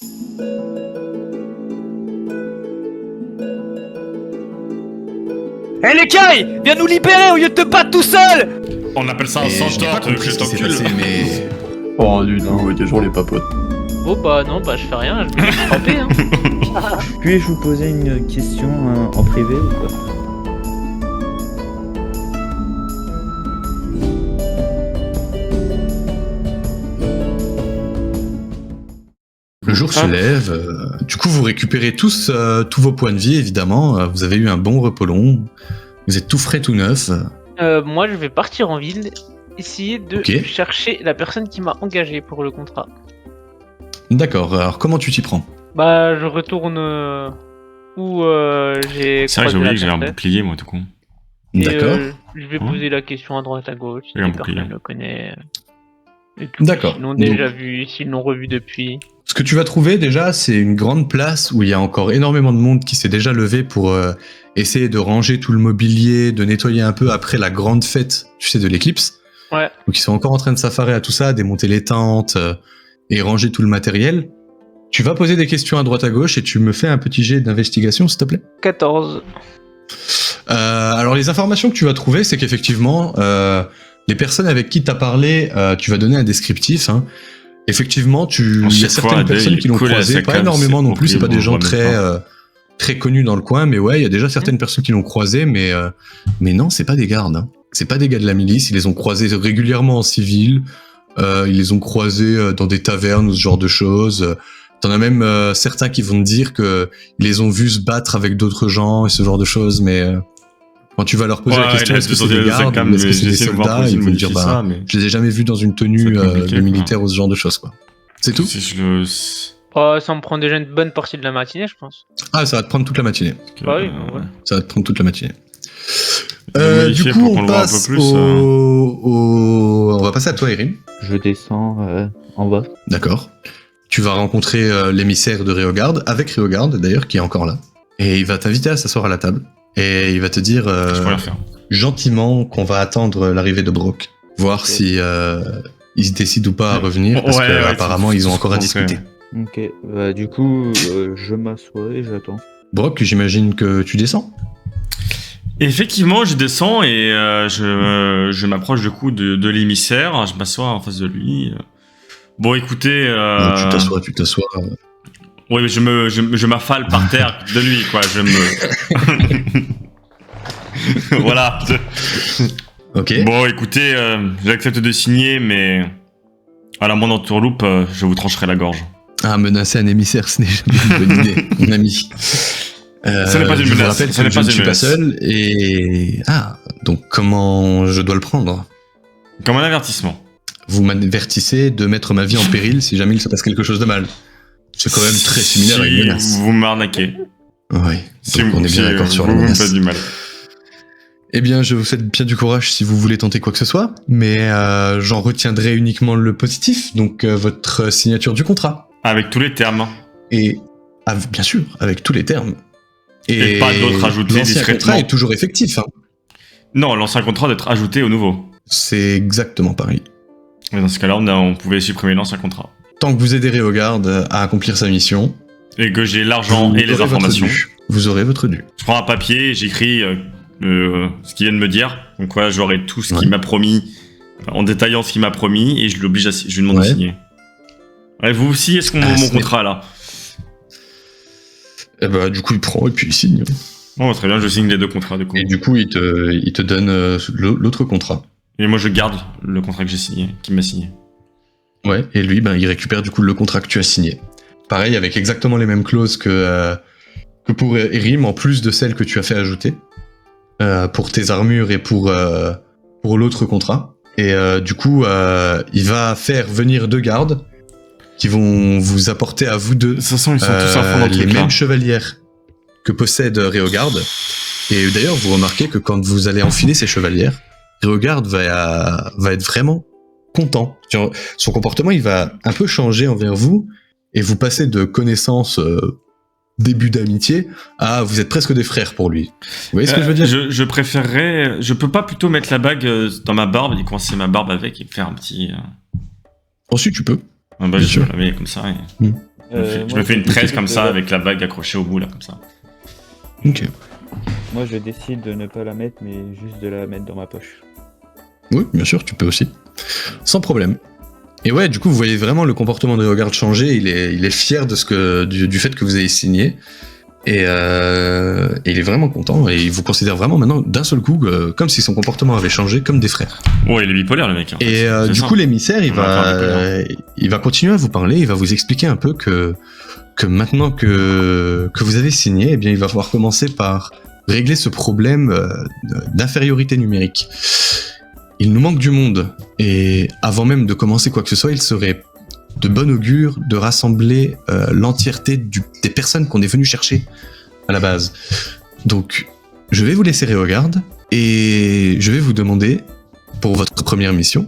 Hé les cailles, viens nous libérer au lieu de te battre tout seul. On appelle ça un Je n'ai centaure, pas tu veux que compris je ce qui s'est t'encule? passé, mais... Oh, du tout, des gens les papotes. Oh bah non, bah je fais rien, je vais me frapper hein. Puis-je vous poser une question en privé ou quoi? Le jour se lève, du coup vous récupérez tous vos points de vie évidemment, vous avez eu un bon repos long, vous êtes tout frais, tout neuf. Moi je vais partir en ville, essayer de Ok. chercher la personne qui m'a engagé pour le contrat. D'accord, alors comment tu t'y prends? Bah je retourne où j'ai C'est vrai que j'ai croisé oublié la que j'avais un personne. bouclier, moi, tout con. Et, D'accord, je vais Hein poser la question à droite à gauche si Oui, un personne bouclier. le connaît. Et tout. d'accord. S'ils l'ont Donc, déjà vu, s'ils l'ont revu depuis. ce que tu vas trouver déjà, c'est une grande place où il y a encore énormément de monde qui s'est déjà levé pour essayer de ranger tout le mobilier, de nettoyer un peu après la grande fête, tu sais, de l'éclipse. Ouais. Donc ils sont encore en train de s'affarer à tout ça, démonter les tentes et ranger tout le matériel. Tu vas poser des questions à droite à gauche et tu me fais un petit jet d'investigation, s'il te plaît. 14. Alors les informations que tu vas trouver, c'est qu'effectivement, les personnes avec qui tu as parlé, tu vas donner un descriptif. Hein. Effectivement, il y a Chaque fois, certaines Adèle, personnes qui l'ont colle à croisé, sa pas cave, énormément c'est non plus, c'est pas des gens horrible, très connus dans le coin, mais ouais, il y a déjà certaines personnes qui l'ont croisé, mais non, c'est pas des gardes. Hein. C'est pas des gars de la milice, ils les ont croisés régulièrement en civil, ils les ont croisés dans des tavernes ou ce genre de choses. T'en as même certains qui vont te dire que ils les ont vus se battre avec d'autres gens et ce genre de choses, mais quand tu vas leur poser la question, est-ce que c'est des gardes ou est-ce que c'est des soldats, ils vont te dire bah je les ai jamais vus dans une tenue de militaire ou ce genre de choses quoi. C'est tout. Si je le... Oh, ça me prend déjà une bonne partie de la matinée, je pense. Ah, ça va te prendre toute la matinée. Bah oui, ouais. Ça va te prendre toute la matinée. modifier Du pour coup, qu'on on le voit un passe peu plus, on va passer à toi, Erin. Je descends en bas. D'accord. Tu vas rencontrer l'émissaire de Réogarde, avec Réogarde d'ailleurs, qui est encore là. Et il va t'inviter à s'asseoir à la table. Et il va te dire Je pourrais le faire. gentiment qu'on va attendre l'arrivée de Brock. Voir si il se décide ou pas à revenir, parce Ouais, que ouais, apparemment ils ont encore à discuter. Ok, bah, du coup, je m'assois et j'attends. Brock, j'imagine que tu descends. Effectivement, je descends et je m'approche du coup de l'émissaire. Je m'assois en face de lui. Bon, écoutez... Donc, tu t'assois. Oui, mais je m'affale par terre de lui, quoi. Je me... Voilà. Ok. Bon, écoutez, j'accepte de signer, mais à la moindre entourloupe, je vous trancherai la gorge. Ah, menacer un émissaire, ce n'est jamais une bonne idée, mon ami. Ce n'est pas une je vous menace, rappelle ce que n'est je pas ne une suis pas menace. seul et... Ah, donc comment je dois le prendre? Comme un avertissement. Vous m'avertissez de mettre ma vie en péril si jamais il se passe quelque chose de mal. C'est quand même très similaire à une menace. Si vous m'arnaquez. Oui, Si donc on est bien d'accord sur la vous me menace. faites du mal. Eh bien, je vous souhaite bien du courage si vous voulez tenter quoi que ce soit, mais j'en retiendrai uniquement le positif, donc votre signature du contrat. Avec tous les termes. Et bien sûr, avec tous les termes. Et pas d'autres ajoutés l'ancien discrètement. contrat est toujours effectif. Hein. Non, l'ancien contrat d'être ajouté au nouveau. C'est exactement pareil. Mais dans ce cas-là, on pouvait supprimer l'ancien contrat. Tant que vous aiderez au garde à accomplir sa mission, Et que j'ai l'argent vous et les aurez votre informations. dû. Vous aurez votre dû. Je prends un papier et j'écris ce qu'il vient de me dire. Donc quoi, j'aurai tout ce Ouais. qu'il m'a promis, en détaillant ce qu'il m'a promis, et je l'oblige à je lui demande de Ouais. signer. Ouais, vous aussi, est-ce qu'on Ah, mon ce n'est- contrat là? Et bah, du coup, il prend et puis il signe. Oh, très bien, je signe les deux contrats du coup. Et du coup, il te donne l'autre contrat. Et moi, je garde le contrat que j'ai signé, qu'il m'a signé. Ouais, et lui, ben, il récupère du coup le contrat que tu as signé. Pareil, avec exactement les mêmes clauses que pour Erim, en plus de celles que tu as fait ajouter, pour tes armures et pour l'autre contrat. Et du coup, il va faire venir 2 gardes qui vont vous apporter à vous deux De toute façon, ils sont tous à fond dans le les truc là. mêmes chevalières que possède Réogarde. Et d'ailleurs, vous remarquez que quand vous allez enfiler ces chevalières, Réogarde va être vraiment content. Genre, son comportement, il va un peu changer envers vous et vous passez de connaissances début d'amitié à vous êtes presque des frères pour lui. Vous voyez ce que je veux dire? Je préférerais... Je peux pas plutôt mettre la bague dans ma barbe et coincer ma barbe avec et faire un petit... Ensuite, tu peux. Ah bah, Bien je sûr. vais la mettre comme ça. Et... Je me fais une tresse comme ça avec la bague accrochée au bout là comme ça. Ok. Moi, je décide de ne pas la mettre, mais juste de la mettre dans ma poche. Oui, bien sûr, tu peux aussi. Sans problème. Et ouais, du coup, vous voyez vraiment le comportement de Réogarde changer. Il est fier de du fait que vous avez signé. Et il est vraiment content. Et il vous considère vraiment maintenant, d'un seul coup, comme si son comportement avait changé, comme des frères. Ouais, il est bipolaire le mec. Hein. Et C'est du ça. coup, l'émissaire, il Ouais, va continuer à vous parler. Il va vous expliquer un peu que maintenant que vous avez signé, eh bien, il va falloir commencer par régler ce problème d'infériorité numérique. Il nous manque du monde, et avant même de commencer quoi que ce soit, il serait de bon augure de rassembler l'entièreté des personnes qu'on est venu chercher à la base. Donc, je vais vous laisser Réogarde, et je vais vous demander, pour votre première mission,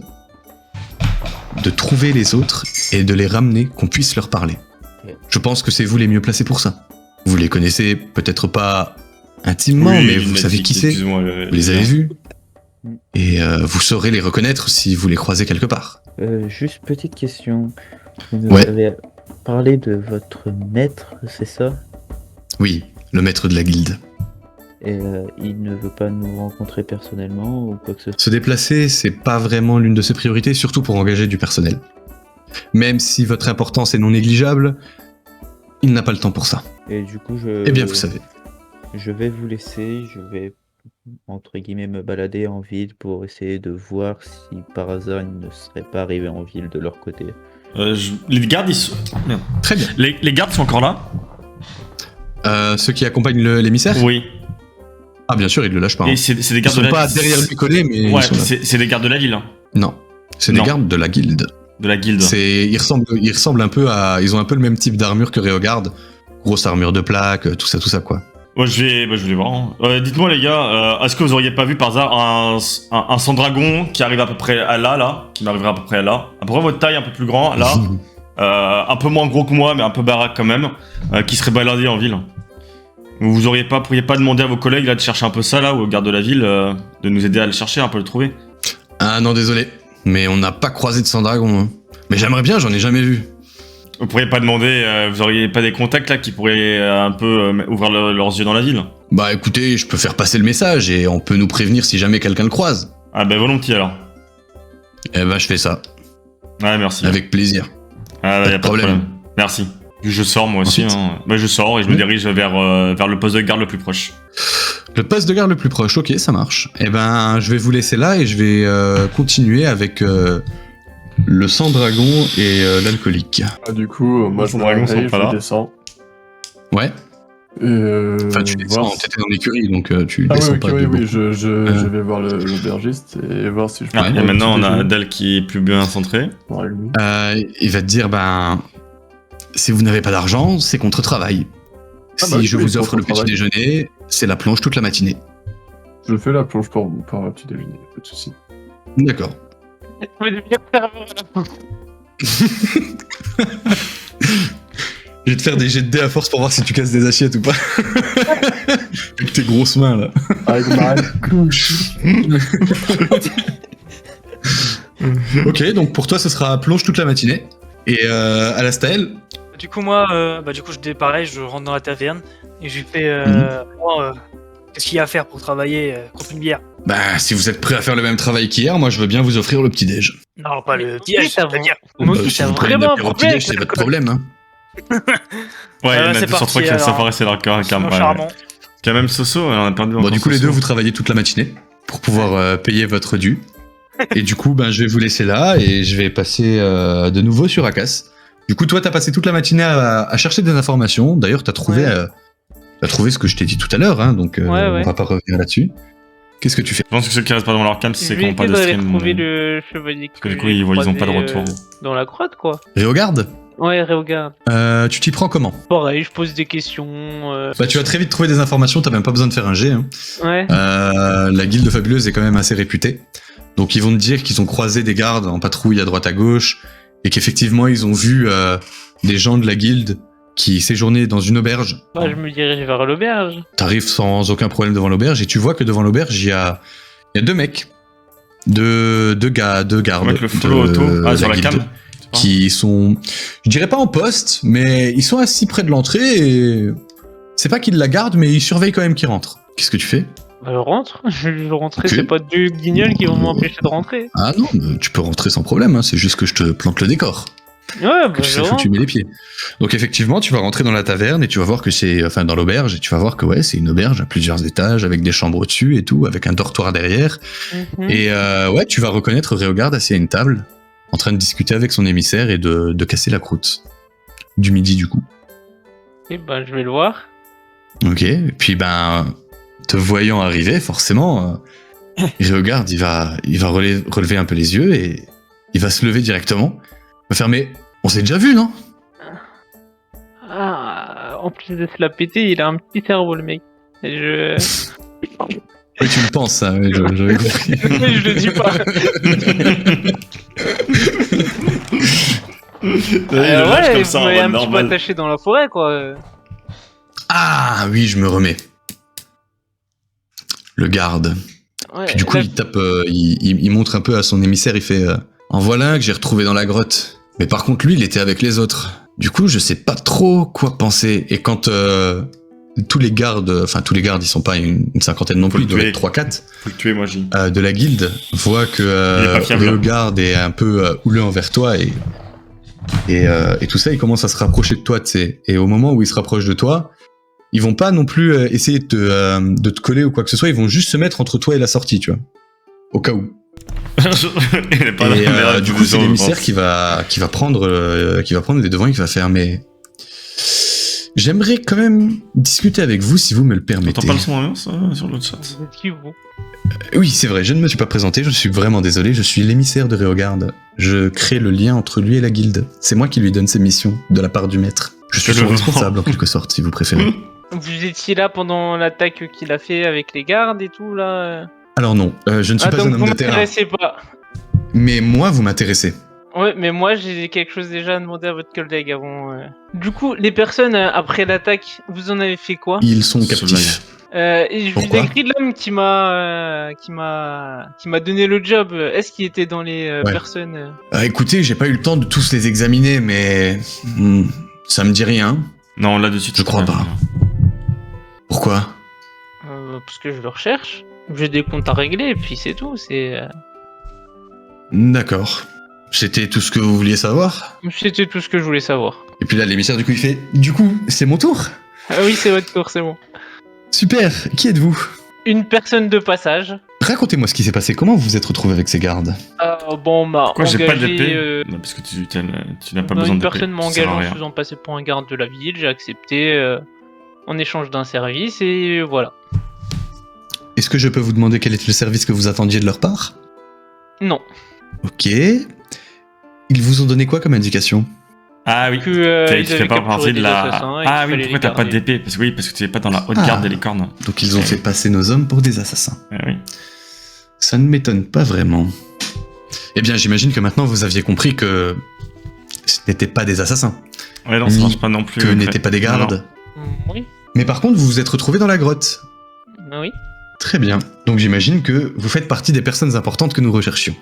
de trouver les autres et de les ramener, qu'on puisse leur parler. Je pense que c'est vous les mieux placés pour ça. Vous les connaissez peut-être pas intimement, Oui, mais vous savez qui c'est. excuse-moi, Vous les avez vus. Et vous saurez les reconnaître si vous les croisez quelque part. Juste petite question. Vous Ouais. avez parlé de votre maître, c'est ça? Oui, le maître de la guilde. Et il ne veut pas nous rencontrer personnellement ou quoi que ce soit? Se déplacer, c'est pas vraiment l'une de ses priorités, surtout pour engager du personnel. Même si votre importance est non négligeable, il n'a pas le temps pour ça. Et du coup, Eh bien, vous savez. je vais vous laisser, je vais entre guillemets me balader en ville pour essayer de voir si par hasard ils ne seraient pas arrivés en ville de leur côté. Les gardes, ils sont... Merde. Très bien. Les gardes sont encore là? Ceux qui accompagnent l'émissaire Oui. Ah, bien sûr, ils le lâchent pas. Et hein. c'est des Ils gardes sont de la pas ville. derrière lui collés, mais Ouais, ils sont là. c'est des gardes de la ville. Hein. Non, c'est des Non. gardes de la guilde. De la guilde. Ils ressemblent un peu à... Ils ont un peu le même type d'armure que Réogarde. Grosse armure de plaque, tout ça quoi. Ouais, je vais les voir. Hein. Dites-moi les gars, est-ce que vous auriez pas vu par hasard un Sandragon qui arrive à peu près à là, qui m'arriverait à peu près à là, à peu près votre taille, un peu plus grand, là, un peu moins gros que moi, mais un peu baraque quand même, qui serait baladé en ville. Vous pourriez pas demander à vos collègues là de chercher un peu ça là, ou au garde de la ville, de nous aider à le chercher, un peu le trouver. Ah non, désolé. Mais on n'a pas croisé de Sandragon. Hein. Mais j'aimerais bien, j'en ai jamais vu. Vous pourriez pas demander, vous auriez pas des contacts là qui pourraient un peu ouvrir leurs yeux dans la ville? Bah écoutez, je peux faire passer le message et on peut nous prévenir si jamais quelqu'un le croise. Ah bah volontiers alors. Eh ben je fais ça, Ouais, merci. avec plaisir. Ah, Pas y a de pas de problème. problème. Merci. Je sors moi aussi. Ensuite. Hein. Bah, je sors et je me dirige vers le poste de garde le plus proche. Le poste de garde le plus proche, ok, ça marche. Eh ben je vais vous laisser là et je vais continuer avec le Sandragon et l'alcoolique. Ah, du coup, moi je me Dragons sont réveille, pas là. je descends. Ouais. Et Enfin tu descends, voir si- t'étais dans l'écurie donc tu Ah descends oui, ok, pas oui, de oui, beaucoup. je vais voir l'aubergiste et voir si je peux Ah, et prendre un maintenant on petit a déjeuner. Adèle qui est plus bien centrée. Ouais, lui. Il va te dire, ben, si vous n'avez pas d'argent, c'est contre travail. Ah Si bah oui, je oui, vous offre le petit contre-travail. déjeuner, c'est la plonge toute la matinée. Je fais la plonge pour un petit déjeuner, pas de soucis. D'accord. Je vais te faire des jets de dés à force pour voir si tu casses des assiettes ou pas. Avec tes grosses mains là. Avec ma couche. Ok, donc pour toi ce sera plonge toute la matinée. Et à la Staël, Du coup, moi, pareil, je rentre dans la taverne et je lui fais moi, qu'est-ce qu'il y a à faire pour travailler contre une bière? bah si vous êtes prêt à faire le même travail qu'hier, moi je veux bien vous offrir le petit déj. Non, pas le Oui, piège, ça la bière. Si vous prenez vraiment l'apéro petit déj, c'est votre problème. Hein. Ouais, il y en a c'est deux sur parti, trois qui ça alors. paraissait leur cœur. C'est charmant. Quand même Soso, on a perdu Bon, encore du coup, les Soso. deux, vous travaillez toute la matinée pour pouvoir payer votre dû. Et du coup, ben, je vais vous laisser là et je vais passer de nouveau sur Akas. Du coup, toi, t'as passé toute la matinée à chercher des informations. D'ailleurs, t'as trouvé, t'as trouvé ce que je t'ai dit tout à l'heure, hein, donc Ouais. on va pas revenir là-dessus. Qu'est-ce que tu fais? Je pense que ceux qui restent pas dans leur camp, Je c'est vais qu'on pas essayer de d'aller stream. retrouver le chevalier Parce que du coup, ils ont pas de retour. dans la grotte, quoi. Réogarde, Ouais, regarde. tu t'y prends comment? Pareil, je pose des questions. Bah, tu vas très vite trouver des informations, t'as même pas besoin de faire un jet. Hein. Ouais. La guilde fabuleuse est quand même assez réputée. Donc ils vont te dire qu'ils ont croisé des gardes en patrouille à droite à gauche et qu'effectivement ils ont vu des gens de la guilde qui séjournaient dans une auberge. Bah, je me dirige vers l'auberge. T'arrives sans aucun problème devant l'auberge et tu vois que devant l'auberge il y a deux mecs, deux gardes. Avec le flow de auto. Ah, sur la guilde. cam. qui sont, je dirais pas en poste, mais ils sont assis près de l'entrée et c'est pas qu'ils la gardent, mais ils surveillent quand même qu'ils rentrent. Qu'est-ce que tu fais? Bah, je rentre. Je vais rentrer, Ok. c'est pas deux guignols qui vont m'empêcher de rentrer. Ah non, tu peux rentrer sans problème, hein, c'est juste que je te plante le décor. Ouais, bah, Que tu je saches où rentre. tu mets les pieds. Donc effectivement, tu vas rentrer dans la taverne et tu vas voir que c'est, enfin dans l'auberge, et tu vas voir que ouais, c'est une auberge à plusieurs étages avec des chambres au-dessus et tout, avec un dortoir derrière. Mhm. Et ouais, tu vas reconnaître Réogard assis à une table, en train de discuter avec son émissaire et de casser la croûte. Du midi du coup. Et bah, je vais le voir. Ok, et puis ben, te voyant arriver, forcément, Réogard, il va relever un peu les yeux et il va se lever directement. Il va faire, mais on s'est déjà vu, non? Ah, en plus de se la péter, il a un petit cerveau, le mec. Et je... Oui, tu le penses, ça, ouais, j'avais compris. Mais je le dis pas. Ouais, comme ça, vous en m'avez un mode petit peu normal. attaché dans la forêt, quoi. Ah oui, je me remets. Le garde. Ouais, Puis du coup, là, il tape, il montre un peu à son émissaire, il fait en voilà un que j'ai retrouvé dans la grotte. Mais par contre, lui, il était avec les autres. Du coup, je sais pas trop quoi penser. Et quand tous les gardes, ils sont pas une cinquantaine non Faut plus, le ils doivent tuer. être 3-4, Faut le tuer, moi, j'ai. de la guilde, voient que Il est pas fiable. le garde est un peu houleux envers toi et tout ça, il commence à se rapprocher de toi, tu sais. Et au moment où il se rapproche de toi, ils vont pas non plus essayer de te coller ou quoi que ce soit, ils vont juste se mettre entre toi et la sortie, tu vois. Au cas où. Il est pas Et là, du coup, c'est l'émissaire qui va prendre les devants et qui va faire, mais j'aimerais quand même discuter avec vous si vous me le permettez. T'entends pas le son ambiance sur l'autre chat? vous êtes qui, vous? Oui, c'est vrai, je ne me suis pas présenté, je suis vraiment désolé, je suis l'émissaire de Réogard. Je crée le lien entre lui et la guilde. C'est moi qui lui donne ses missions de la part du maître. Je suis Que son le responsable en quelque sorte, si vous préférez. Vous étiez là pendant l'attaque qu'il a fait avec les gardes et tout, là? Alors non, je ne suis pas donc un homme vous de terrain, m'intéressez pas. mais moi vous m'intéressez. Ouais, mais moi j'ai quelque chose déjà à demander à votre collègue avant. Du coup, les personnes après l'attaque, vous en avez fait quoi? Ils sont Cela captifs. Et je vous Pourquoi décris l'homme qui m'a donné le job. Est-ce qu'il était dans les Ouais. personnes Écoutez, j'ai pas eu le temps de tous les examiner, mais ça me dit rien. Non, là, de suite. Je crois pas. Pourquoi? Parce que je le recherche. J'ai des comptes à régler et puis c'est tout. D'accord. C'était tout ce que vous vouliez savoir? C'était tout ce que je voulais savoir. Et puis là, l'émissaire, du coup, il fait du coup, c'est mon tour? Ah oui, c'est votre tour, c'est bon. Super, qui êtes-vous? Une personne de passage. Racontez-moi ce qui s'est passé, comment vous vous êtes retrouvé avec ces gardes? Bon, m'a Pourquoi j'ai pas engagé. d'épée? Non, parce que tu n'as pas besoin Une d'épée. personne m'a Ça sert engagé à en rien. se faisant passer pour un garde de la ville. J'ai accepté en échange d'un service et voilà. Est-ce que je peux vous demander quel est le service que vous attendiez de leur part? Non. Ok. Ils vous ont donné quoi comme indication? Ah oui. Que Tu ils fais avaient pas capturé partie de des la. assassins et Ah qu'il oui, fallait pourquoi les t'as pas garder. d'épée? Parce que oui, parce que tu es pas dans la haute Ah. garde des licornes. Donc ils ont fait passer nos hommes pour des assassins. Ah oui. Ça ne m'étonne pas vraiment. Eh bien, j'imagine que maintenant vous aviez compris que ce n'étaient pas des assassins, Ouais, non, ça Ni marche pas non plus. que après. n'étaient pas des Non, non. gardes. Oui. Mais par contre, vous vous êtes retrouvés dans la grotte. Oui. Très bien. Donc j'imagine que vous faites partie des personnes importantes que nous recherchions.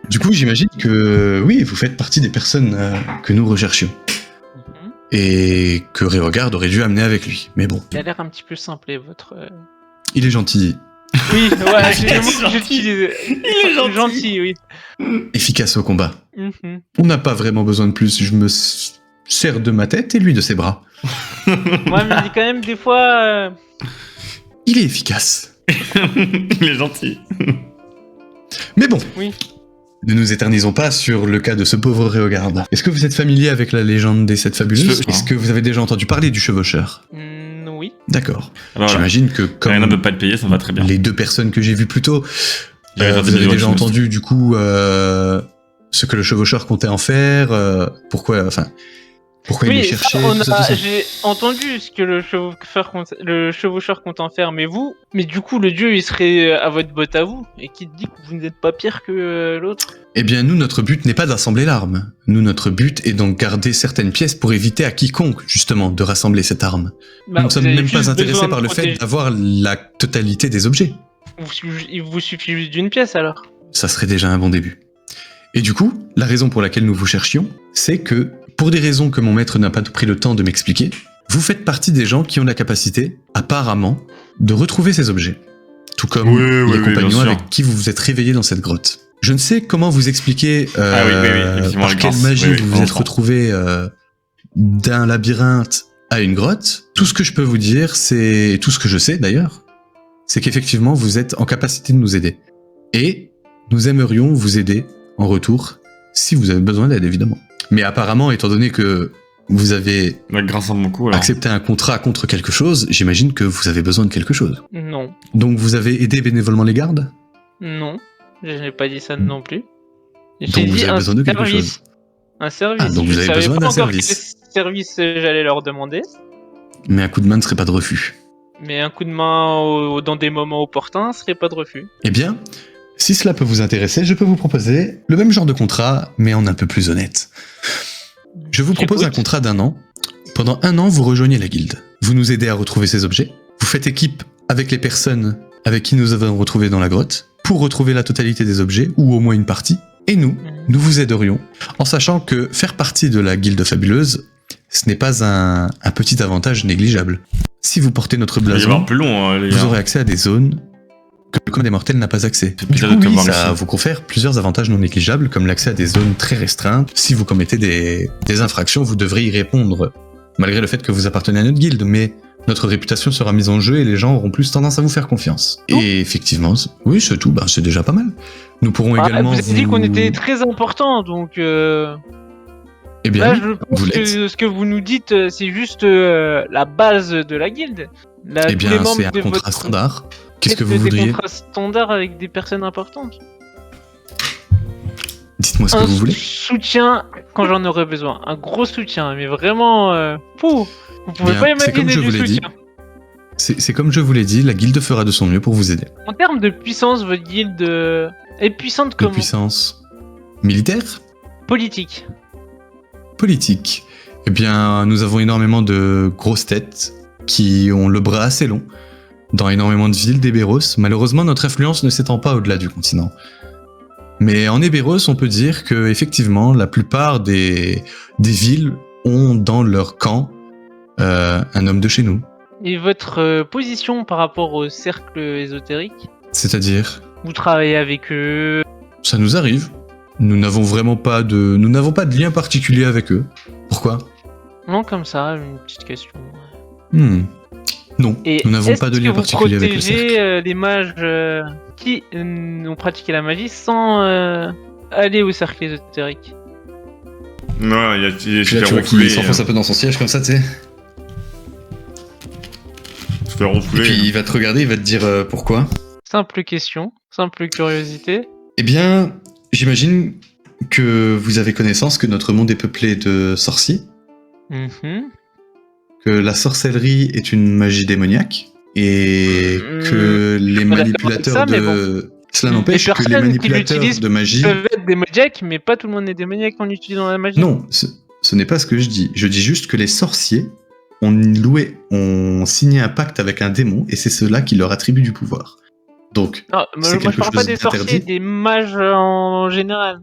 Du coup, j'imagine que oui, vous faites partie des personnes que nous recherchions. Mhm. Et que Réogard aurait dû amener avec lui. Mais bon, Il a l'air un petit peu simplé, votre. il est gentil, Oui, ouais, c'est le mot gentil. que j'utilise. Il est gentil. Oui. efficace au combat. Mhm. On n'a pas vraiment besoin de plus. Je me sers de ma tête et lui de ses bras. Ouais, mais il dit quand même des fois. Il est efficace. Il est gentil. Mais bon. Oui. Ne nous éternisons pas sur le cas de ce pauvre Réogard. Est-ce que vous êtes familier avec la légende des sept fabuleuses? Est-ce que vous avez déjà entendu parler du chevaucheur? Oui. D'accord. Alors, voilà. J'imagine que comme Rien ne peut pas être payé, ça va très bien. les deux personnes que j'ai vues plus tôt, Il y a vous des avez gens déjà qui me entendu du coup ce que le chevaucheur comptait en faire, pourquoi il les Oui, cherchait, ça, tout ça. j'ai entendu ce que le chevaucheur compte en faire, mais du coup, le dieu, il serait à votre botte à vous, et qui te dit que vous n'êtes pas pire que l'autre. Eh bien, nous, notre but n'est pas d'assembler l'arme. Nous, notre but est donc garder certaines pièces pour éviter à quiconque, justement, de rassembler cette arme. Bah, nous ne vous sommes avez même juste pas intéressés besoin par de le fait protéger. d'avoir la totalité des objets. Il vous suffit juste d'une pièce alors. Ça serait déjà un bon début. Et du coup, la raison pour laquelle nous vous cherchions, c'est que, pour des raisons que mon maître n'a pas pris le temps de m'expliquer, vous faites partie des gens qui ont la capacité, apparemment, de retrouver ces objets. Tout comme Oui, les oui, bien compagnons sûr. avec qui vous vous êtes réveillés dans cette grotte. Je ne sais comment vous expliquer Ah oui, effectivement, par les quelle grâces. magie Oui, oui, vous vous on êtes entend. retrouvés d'un labyrinthe à une grotte. Tout ce que je peux vous dire, c'est tout ce que je sais d'ailleurs, c'est qu'effectivement vous êtes en capacité de nous aider. Et nous aimerions vous aider en retour si vous avez besoin d'aide évidemment. Mais apparemment, étant donné que vous avez Ouais, grâce à mon coup, alors. accepté un contrat contre quelque chose, j'imagine que vous avez besoin de quelque chose. Non, Donc vous avez aidé bénévolement les gardes? non, je n'ai pas dit ça non plus. Donc J'ai vous dit avez un besoin de quelque service. chose. Un service. Ah, donc vous Je avez savais besoin pas d'un encore service. quel service j'allais leur demander, Mais un coup de main ne serait pas de refus. mais un coup de main dans des moments opportuns serait pas de refus. Eh bien, si cela peut vous intéresser, je peux vous proposer le même genre de contrat, mais en un peu plus honnête. Je vous propose un J'écoute. contrat d'1 an. Pendant 1 an, vous rejoignez la guilde. Vous nous aidez à retrouver ces objets. Vous faites équipe avec les personnes avec qui nous avons retrouvé dans la grotte pour retrouver la totalité des objets, ou au moins une partie. Et nous vous aiderions, en sachant que faire partie de la guilde fabuleuse, ce n'est pas un petit avantage négligeable. Si vous portez notre Il va y avoir blason, plus long, hein, les vous gars. aurez accès à des zones que le commun des mortels n'a pas accès. C'est Du bizarre coup, de te oui, voir ça ici. vous confère plusieurs avantages non négligeables, comme l'accès à des zones très restreintes. Si vous commettez des infractions, vous devrez y répondre, malgré le fait que vous appartenez à notre guilde, mais notre réputation sera mise en jeu et les gens auront plus tendance à vous faire confiance. Et effectivement, oui, c'est tout, c'est déjà pas mal. Nous pourrons Ah, également vous avez dit qu'on était très important, donc Eh bien, là oui, je pense vous que l'êtes. ce que vous nous dites, c'est juste la base de la guilde. Eh tous les bien, membres c'est un de contrat votre- standard. Qu'est-ce que Faites vous des voudriez? contrats standards avec des personnes importantes. Dites-moi ce que Un vous voulez. soutien quand j'en aurai besoin. Un gros soutien, mais vraiment... Vous pouvez Bien, pas c'est comme imaginer je du vous l'ai dit. soutien. C'est comme je vous l'ai dit, la guilde fera de son mieux pour vous aider. En termes de puissance, votre guilde est puissante De comment? puissance militaire, Politique. politique. Eh bien, nous avons énormément de grosses têtes qui ont le bras assez long dans énormément de villes d'Eberos. Malheureusement, notre influence ne s'étend pas au-delà du continent. Mais en Eberos, on peut dire que effectivement, la plupart des villes ont dans leur camp un homme de chez nous. Et votre position par rapport au cercle ésotérique? C'est-à-dire, Vous travaillez avec eux? ça nous arrive. Nous n'avons pas de lien particulier avec eux. Pourquoi? Non, comme ça, une petite question. Non, Et nous n'avons est-ce pas de que lien vous particulier avec le cercle. protégez les mages qui ont pratiqué la magie sans aller au cercle ésotérique? Non, il Puis se là, fait tu vois refouler. qu'il s'enfonce un peu dans son siège comme ça, tu sais. Se fait Et refouler. puis il va te regarder, il va te dire pourquoi. Simple question, simple curiosité. Eh bien, j'imagine que vous avez connaissance que notre monde est peuplé de sorciers, Mhm. que la sorcellerie est une magie démoniaque, et que les pas d'accord manipulateurs avec ça, mais de... Cela Les n'empêche que les personnes qui manipulateurs l'utilisent de magie... peuvent être démoniaques, mais pas tout le monde est démoniaque en utilisant la magie. Non, ce n'est pas ce que je dis. Je dis juste que les sorciers ont signé un pacte avec un démon, et c'est cela qui leur attribue du pouvoir. Donc, Non, c'est moi je quelque parle pas chose des sorciers, d'interdit. des mages en général.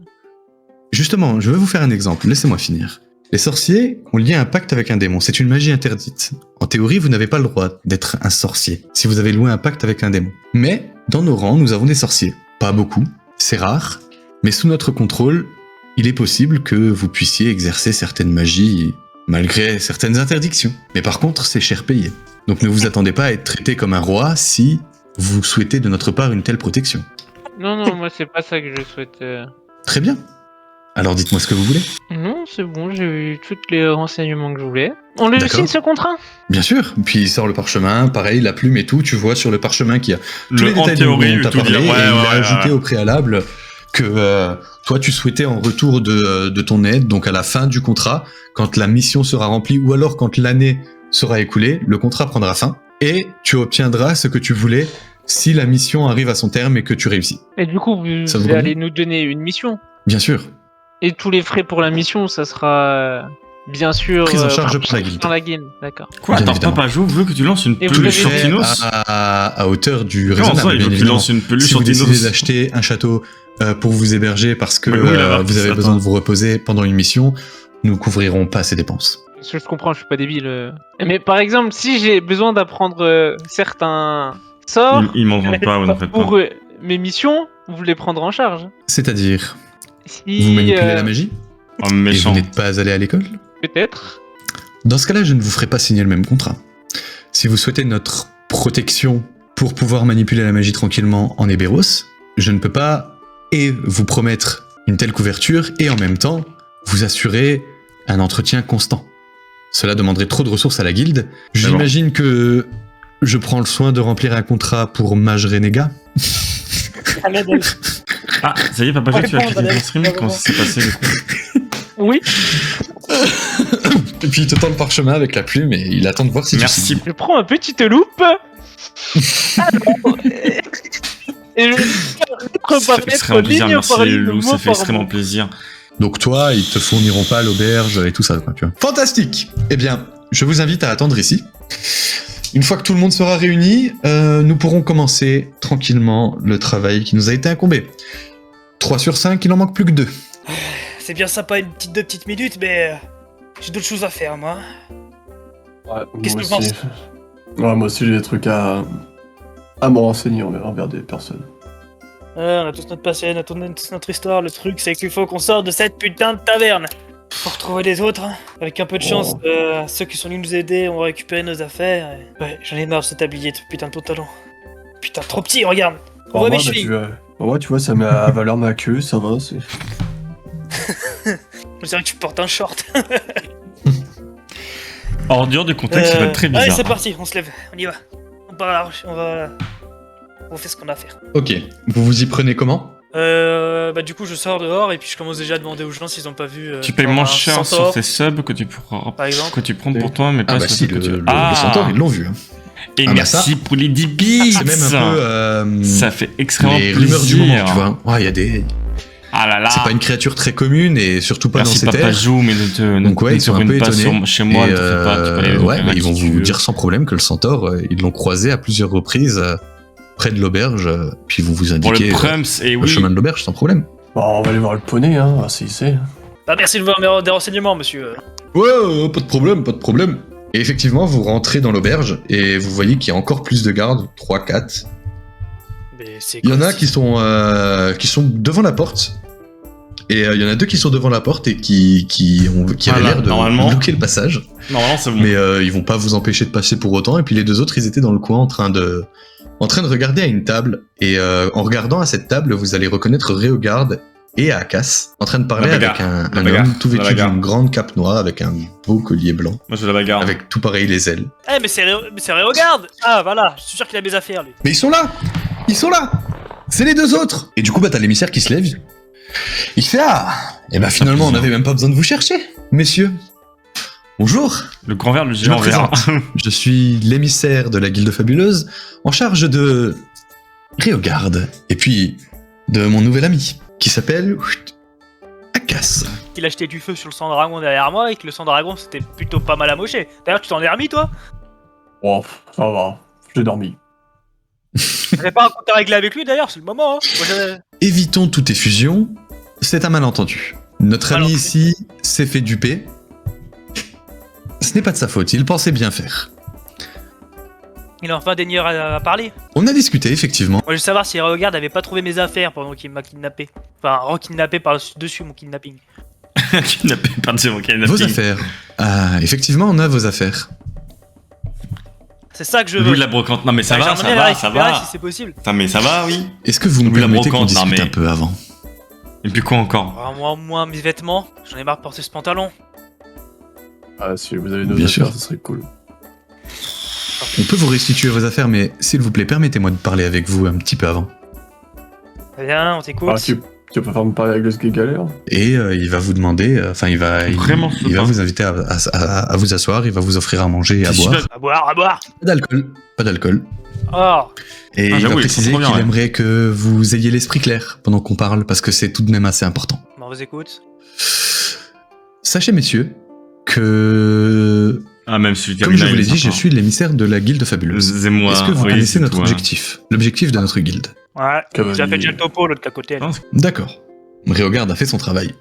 justement, je vais vous faire un exemple, laissez-moi finir. Les sorciers ont lié un pacte avec un démon, c'est une magie interdite. En théorie, vous n'avez pas le droit d'être un sorcier si vous avez loué un pacte avec un démon. Mais, dans nos rangs, nous avons des sorciers. Pas beaucoup, c'est rare, mais sous notre contrôle, il est possible que vous puissiez exercer certaines magies malgré certaines interdictions. Mais par contre, c'est cher payé. Donc ne vous attendez pas à être traité comme un roi si vous souhaitez de notre part une telle protection. Non, non, moi c'est pas ça que je souhaite. Très bien. Alors dites-moi ce que vous voulez. Non, c'est bon, j'ai eu tous les renseignements que je voulais. On le D'accord. signe ce contrat? Bien sûr. Puis il sort le parchemin, pareil, la plume et tout. Tu vois sur le parchemin qu'il y a tous les En détails théorie, dont t'as tout parlé, dire. et Ouais, il a ouais, ajouté ouais. au préalable que toi tu souhaitais en retour de ton aide, donc à la fin du contrat, quand la mission sera remplie ou alors quand l'année sera écoulée, le contrat prendra fin et tu obtiendras ce que tu voulais si la mission arrive à son terme et que tu réussis. Et du coup, vous Ça vous convient allez nous donner une mission. Bien sûr. Et tous les frais pour la mission, ça sera bien sûr Prise en charge par la guilde. Dans la guilde, d'accord. Quoi, Bien attends, évidemment. Papa Jo veut que tu lances une Et vous peluche avez- sur Tinos à hauteur du Comment raisonnable, ça, il bien veut que tu évidemment. lances une peluche Si sur vous décidez Tinos d'acheter un château pour vous héberger parce que Mais oui, là-bas, vous avez ça besoin va. de vous reposer pendant une mission, nous couvrirons pas ces dépenses. Parce que je comprends, je suis pas débile. Mais par exemple, si j'ai besoin d'apprendre certains sorts Il m'en vend pas, ouais, n'en faites pas. pour mes missions, vous les prendrez en charge. C'est-à-dire, Si, vous manipulez la magie Oh, et vous méchant. n'êtes pas allé à l'école? Peut-être. Dans ce cas-là, je ne vous ferai pas signer le même contrat. Si vous souhaitez notre protection pour pouvoir manipuler la magie tranquillement en Eberos, je ne peux pas et vous promettre une telle couverture et en même temps vous assurer un entretien constant. Cela demanderait trop de ressources à la guilde. J'imagine que je prends le soin de remplir un contrat pour Mage Renégat. Ah, ça y est, Papa, tu as quitté Allez, ton stream? allez, Comment ça s'est passé, du coup? Oui, Et puis il te tend le parchemin avec la plume et il attend de voir si Merci. tu signes. je prends ma petite loupe. Et je Ça fait extrêmement plaisir, merci les loups, ça fait extrêmement plaisir. Donc toi, ils te fourniront pas l'auberge et tout ça, quoi, tu vois. Fantastique. Eh bien, je vous invite à attendre ici. Une fois que tout le monde sera réuni, nous pourrons commencer tranquillement le travail qui nous a été incombé. 3 sur 5, il en manque plus que 2. C'est bien sympa deux petites minutes, mais j'ai d'autres choses à faire, moi. Ouais, Qu'est-ce moi que tu penses? aussi. Ouais, moi aussi j'ai des trucs à me renseigner envers des personnes. On a tous notre passé, on a tous notre histoire. Le truc, c'est qu'il faut qu'on sorte de cette putain de taverne. Faut retrouver les autres. Hein. Avec un peu de chance, ceux qui sont venus nous aider ont récupéré nos affaires. Ouais, j'en ai marre de ce tablier, de putain de pantalon. Putain, trop petit, regarde. On voit mes chevilles. Ouais, tu vois, ça met à valeur ma queue, ça va, c'est... C'est vrai que tu portes un short. Ordure du contexte, ça va être très Allez, bizarre. c'est parti, on se lève, on y va. On part à la recherche, on fait ce qu'on a à faire. Ok, vous vous y prenez comment? Bah du coup je sors dehors et puis je commence déjà à demander aux gens s'ils ont pas vu Tu payes genre moins un cher sur centaure, tes subs que tu pourras, par exemple. que tu prends pour toi, mais pas Ah bah sur si, ceux que tu... le centaure, ils l'ont vu. Hein. Et Ah bah merci pour les 10 bits. C'est même un peu Ça fait extrêmement les plaisir. rumeurs du moment, tu vois. Ouais, il y a des... Ah là là. C'est pas une créature très commune et surtout pas Merci dans ces Papa terres. Jou, mais ne Donc ouais, ne ils te sont un ruine peu pas étonnés. chez moi, Et ne te fais pas, tu peux aller ouais, vers ils vont qui tu vous veux. dire sans problème que le centaure, ils l'ont croisé à plusieurs reprises près de l'auberge, puis vous vous Pour indiquez le Prums, et le oui. chemin de l'auberge sans problème. Bon, on va aller voir le poney, hein, voir s'il sait. Bah merci de voir des renseignements monsieur. Ouais, pas de problème, pas de problème. Et effectivement, vous rentrez dans l'auberge et vous voyez qu'il y a encore plus de gardes, 3, 4. Mais c'est Il y en quoi, a qui sont devant la porte. Et il y en a 2 qui sont devant la porte et qui avaient Voilà, l'air de normalement. bloquer le passage. Normalement, c'est bon. Mais ils vont pas vous empêcher de passer pour autant. Et puis les 2 autres, ils étaient dans le coin en train de regarder à une table. Et en regardant à cette table, vous allez reconnaître Réogard et Akas en train de parler La avec bagarre. un La bagarre. homme tout La vêtu bagarre. d'une grande cape noire avec un beau collier blanc, Moi, je la bagarre. avec tout pareil les ailes. Eh mais c'est regarde. Ah voilà, je suis sûr qu'il a mes affaires lui. Mais ils sont là! Ils sont là! C'est les 2 autres! Et du coup, bah, t'as l'émissaire qui se lève. Il fait ah! Et bah, finalement, on n'avait même pas besoin de vous chercher, messieurs. Bonjour! Le grand verre, le Je me géant vert. présente. Je suis l'émissaire de la Guilde Fabuleuse, en charge de Réogard, et puis de mon nouvel ami, qui s'appelle Akas. Qu'il a jeté du feu sur le sang dragon derrière moi et que le sang dragon c'était plutôt pas mal amoché. D'ailleurs tu t'en es remis toi? Bon, ça va, j'ai dormi. J'avais pas un compte à régler avec lui d'ailleurs, c'est le moment hein. Moi, Évitons toute effusion, c'est un malentendu. Notre ami Malentendu. ici s'est fait duper. Ce n'est pas de sa faute, il pensait bien faire. il a enfin daigné à parler. On a discuté, effectivement. Moi je veux savoir si Regarde avait pas trouvé mes affaires pendant qu'il m'a kidnappé. Enfin re-kidnappé par-dessus mon kidnapping. Kidnappé par des Vos kidnapping. affaires. Ah, effectivement, on a vos affaires. C'est ça que je veux. Louis la brocante. Non, mais ça Bah, va, j'aimerais ça bien la va, ça récupérer va. si c'est possible. Putain, mais ça va, oui. Est-ce que vous me Oui, la permettez qu'on brocante, non, discute mais- un peu avant? Et puis quoi encore? Moi mes vêtements, j'en ai marre de porter ce pantalon. Ah, si vous avez nos Bien affaires, sûr. ça serait cool. On peut vous restituer vos affaires, mais s'il vous plaît, permettez-moi de parler avec vous un petit peu avant. Viens, on t'écoute. Ah, tu préfères me parler avec le ski galère? Et il va vous demander, il va Vraiment, il va pas. vous inviter à vous asseoir, il va vous offrir à manger et à Si, si, boire. À boire, à boire. Pas d'alcool, pas d'alcool. Oh, Et il va j'avoue, ils préciser sont trop bien, qu'il ouais. aimerait que vous ayez l'esprit clair pendant qu'on parle, parce que c'est tout de même assez important. bon, on vous écoute. Sachez, messieurs, que, Ah, même celui qui a comme mis je là, vous l'ai il est dit, je sympa. suis l'émissaire de la Guilde Fabuleuse. C'est moi. Est-ce que vous oui, connaissez c'est notre toi. objectif? L'objectif de notre guilde? Ouais, Cavalier. j'ai fait déjà le topo, l'autre qu'à côté. Non, D'accord. Réogarde a fait son travail.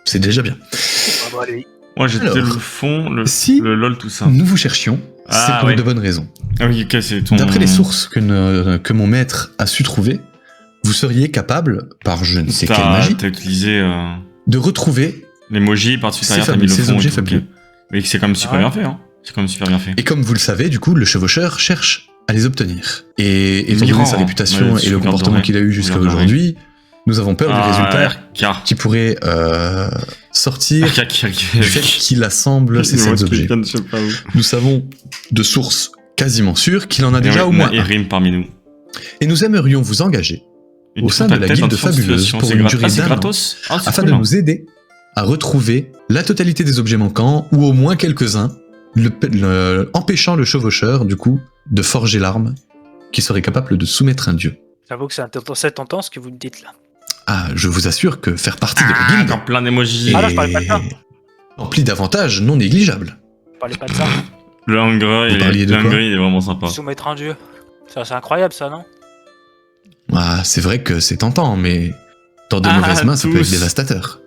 C'est déjà bien. Ah, bah, allez. Moi j'étais Alors, le fond, si- le LOL, tout ça. Nous vous cherchions, c'est Ah, pour oui. de bonnes raisons. Ah oui, ok, c'est ton. D'après les sources que mon maître a su trouver, vous seriez capable, par je ne sais quelle magie, T'as utilisé de retrouver, l'emoji par-dessus Ces derrière, t'as mis le fameux- ces fond. et objets tout, ok. fabuleux. Mais c'est quand même super Ouais. bien fait, hein. C'est quand même super bien fait. et comme vous le savez, du coup, le chevaucheur cherche à les obtenir. Et étant Mirand, donné sa réputation ouais, et le je comportement regarderai. qu'il a eu jusqu'à Je regarderai. aujourd'hui, nous avons peur du résultat RK. qui pourrait sortir RK du fait qu'il assemble ces sept objets. Je sais pas où. Nous savons de sources quasiment sûres qu'il en a déjà Et au on a moins un. Erim parmi nous. Et nous aimerions vous engager Et Au du sein coup, de t'as la peut-être guilde un truc en fabuleuse situation, pour c'est une grat- durée ah, c'est d'un an, gratos. Ah, c'est afin cool, de hein. nous aider à retrouver la totalité des objets manquants ou au moins quelques-uns, empêchant le chevaucheur, du coup, de forger l'arme qui serait capable de soumettre un dieu. J'avoue que c'est tentant ce que vous me dites là. Ah, je vous assure que faire partie de la Ah, guilde dans plein d'émojis. Ah, là, je parlais pas de ça. remplit d'avantages non négligeables. Vous parlez pas de ça. Le Hungry, Vous parliez de quoi il est vraiment sympa. Soumettre un dieu. Ça, c'est incroyable ça, non? Ah, c'est vrai que c'est tentant, mais dans de Ah, mauvaises mains, ça peut être tous. dévastateur.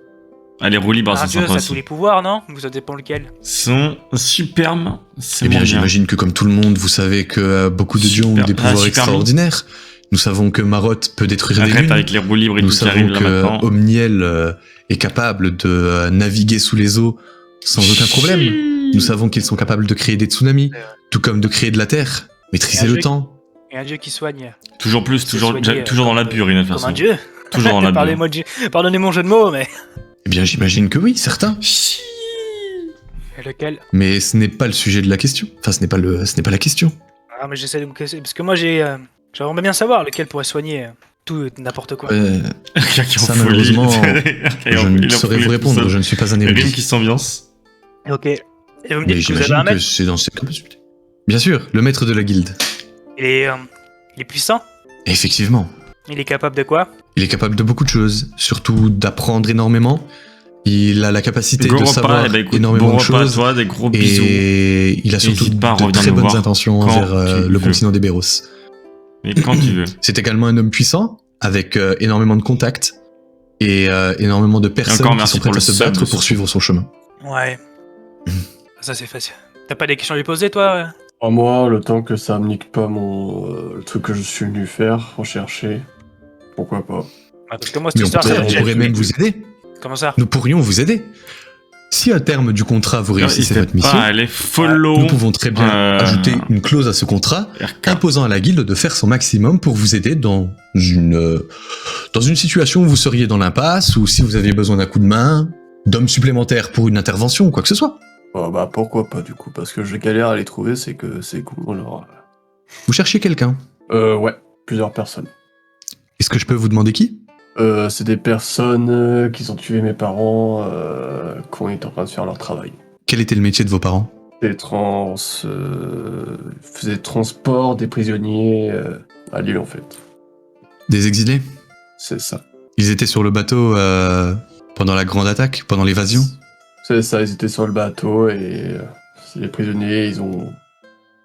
Ah, les roues libres, Un c'est dieu, sympa ça a tous aussi. les pouvoirs, non? Vous ça dépend lequel. Sont superbes. C'est Eh bien, mon j'imagine que comme tout le monde, vous savez que beaucoup de dieux ont Super. des pouvoirs Super extraordinaires. Nous savons que Marotte peut détruire des Arrête lunes. avec les roues libres et Nous tout qui arrive savons là que maintenant. Omniel est capable de naviguer sous les eaux sans aucun problème. Nous savons qu'ils sont capables de créer des tsunamis, tout comme de créer de la terre, maîtriser Et un le jeu- temps. Et un dieu qui soigne. Toujours plus, toujours, soigné, toujours dans la comme- pure, une Comme façon. un dieu. Toujours dans la pure. Parlez-moi de dieu. Pardonnez mon jeu de mots, mais. Eh bien, j'imagine que oui, certains. Et lequel? Mais ce n'est pas le sujet de la question. Enfin, ce n'est pas la question. Ah, mais j'essaie de me casser. Parce que moi, j'aimerais bien savoir lequel pourrait soigner tout et n'importe quoi. Ça, Ça, malheureusement, Je ne saurais vous répondre, je ne suis pas un Rim érudit. qui s'ambiance. Ok. Et vous me Mais dites que vous avez j'imagine un que maître? c'est dans cette possibilité. Bien sûr, le maître de la guilde. Il est puissant? Effectivement. Il est capable de quoi? Il est capable de beaucoup de choses, surtout d'apprendre énormément. Il a la capacité Gros de repas, savoir eh ben, écoute, énormément bon de repas à choses. toi, des gros bisous. Et il a surtout N'hésite pas à de revenir très nous bonnes voir intentions quand envers tu le veux. continent des Béros. Mais quand tu veux. C'est également un homme puissant, avec énormément de contacts et énormément de personnes encore qui merci sont prêtes pour à le se sub, battre surtout. pour suivre son chemin. Ouais. Ça, c'est facile. T'as pas des questions à lui poser, toi? Ouais. À moi, le temps que ça me nique pas le truc que je suis venu faire, rechercher, pourquoi pas. Ah, parce que moi, cette Mais on histoire, pourrait, ça on pourrait même vous aider. Comment ça? Nous pourrions vous aider. Si à terme du contrat vous réussissez votre mission, pas aller follow. nous pouvons très bien ajouter une clause à ce contrat RK. imposant à la guilde de faire son maximum pour vous aider dans une situation où vous seriez dans l'impasse ou si vous aviez besoin d'un coup de main, d'hommes supplémentaires pour une intervention ou quoi que ce soit. Oh, bah pourquoi pas du coup, parce que je galère à les trouver, c'est que c'est cool alors. Vous cherchez quelqu'un. Ouais, plusieurs personnes. Est-ce que je peux vous demander qui? C'est des personnes qui ont tué mes parents quand ils étaient en train de faire leur travail. Quel était le métier de vos parents? Faisaient transport des prisonniers à Lille en fait. Des exilés? C'est ça. Ils étaient sur le bateau pendant la grande attaque, pendant l'évasion? C'est ça, ils étaient sur le bateau et les prisonniers, ils ont...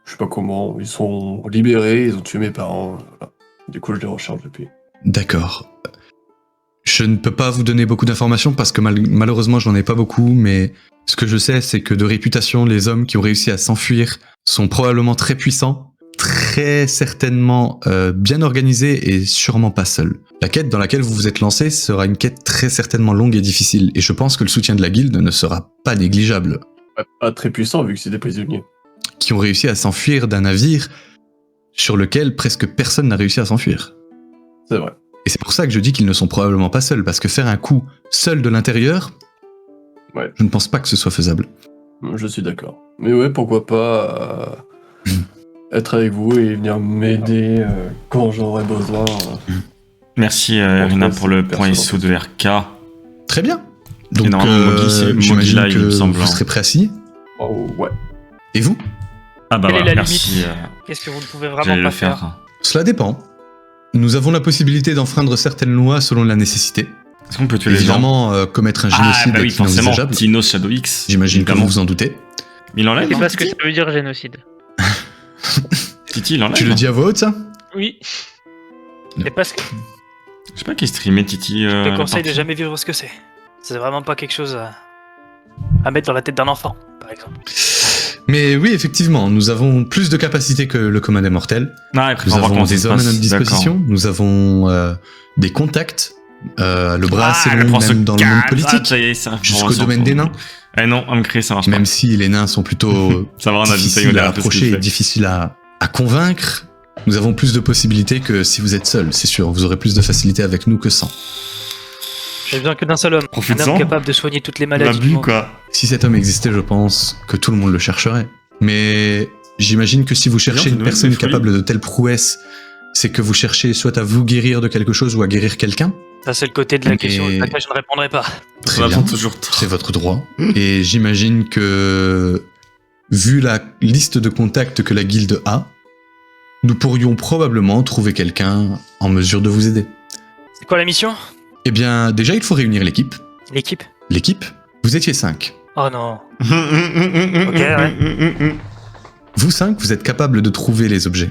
Je sais pas comment, ils sont libérés, ils ont tué mes parents. Voilà. Du coup, je les recherche depuis. D'accord. Je ne peux pas vous donner beaucoup d'informations parce que malheureusement j'en ai pas beaucoup, mais ce que je sais c'est que de réputation, les hommes qui ont réussi à s'enfuir sont probablement très puissants, très certainement bien organisés et sûrement pas seuls. La quête dans laquelle vous vous êtes lancé sera une quête très certainement longue et difficile, et je pense que le soutien de la guilde ne sera pas négligeable. Ouais, pas très puissant vu que c'est des prisonniers. Qui ont réussi à s'enfuir d'un navire sur lequel presque personne n'a réussi à s'enfuir. C'est vrai. Et c'est pour ça que je dis qu'ils ne sont probablement pas seuls, parce que faire un coup seul de l'intérieur, Ouais. je ne pense pas que ce soit faisable. Je suis d'accord. Mais ouais, pourquoi pas être avec vous et venir m'aider quand j'aurai besoin. Merci Bon, Rina c'est pour le super point sympa. SO de RK. Très bien. Donc, normalement, Mogi, c'est- j'imagine Mogi, là, il me que semble, vous hein. serez prêt à signer. Oh ouais. Et vous? Ah bah Quelle est voilà, la merci. limite Qu'est-ce que vous ne pouvez vraiment J'allais pas le faire? faire. Cela dépend. Nous avons la possibilité d'enfreindre certaines lois selon la nécessité. Est-ce qu'on peut tuer les gens? Évidemment, commettre un Ah génocide bah oui, est forcément. inenvisageable. Tino Shadow X. J'imagine que vous évidemment. vous en doutez. Il enlève? C'est pas ce que ça veut dire génocide. Titi, il enlève? Tu le dis à voix haute, ça? Oui. Et parce que Je sais pas qui streamait Titi. je te la conseille de partie. jamais vivre ce que c'est. C'est vraiment pas quelque chose à mettre dans la tête d'un enfant, par exemple. Mais oui, effectivement, nous avons plus de capacités que le commun des mortels. Ah, il Nous préfère voir avons comment ça des se hommes à passe. notre disposition. Nous avons des contacts. Le bras assez le long, prince même dans le monde politique. ça y est, ça. Jusqu'au domaine des nains. Eh non, à me créer, ça marche pas. Même si les nains sont plutôt Ça va, on a une taille difficiles à moderne, tout ce approcher qu'il et fait. difficiles à convaincre, nous avons plus de possibilités que si vous êtes seul, c'est sûr. Vous aurez plus de facilité avec nous que sans. J'ai besoin que d'un seul homme. Un Profites-en. homme capable de soigner toutes les On a maladies du bu, monde. quoi. Si cet homme existait, je pense que tout le monde le chercherait. Mais j'imagine que si vous cherchez c'est une une personne nouvelle folie. capable de telles prouesses, c'est que vous cherchez soit à vous guérir de quelque chose ou à guérir quelqu'un. Ça, c'est le côté de la Mais- question à laquelle je ne répondrai pas. Très On bien. attend toujours trop. C'est votre droit. Et j'imagine que, vu la liste de contacts que la guilde a, nous pourrions probablement trouver quelqu'un en mesure de vous aider. C'est quoi la mission? Eh bien, déjà, il faut réunir l'équipe. L'équipe? L'équipe, vous étiez 5. Oh non. Vous 5, vous êtes capables de trouver les objets.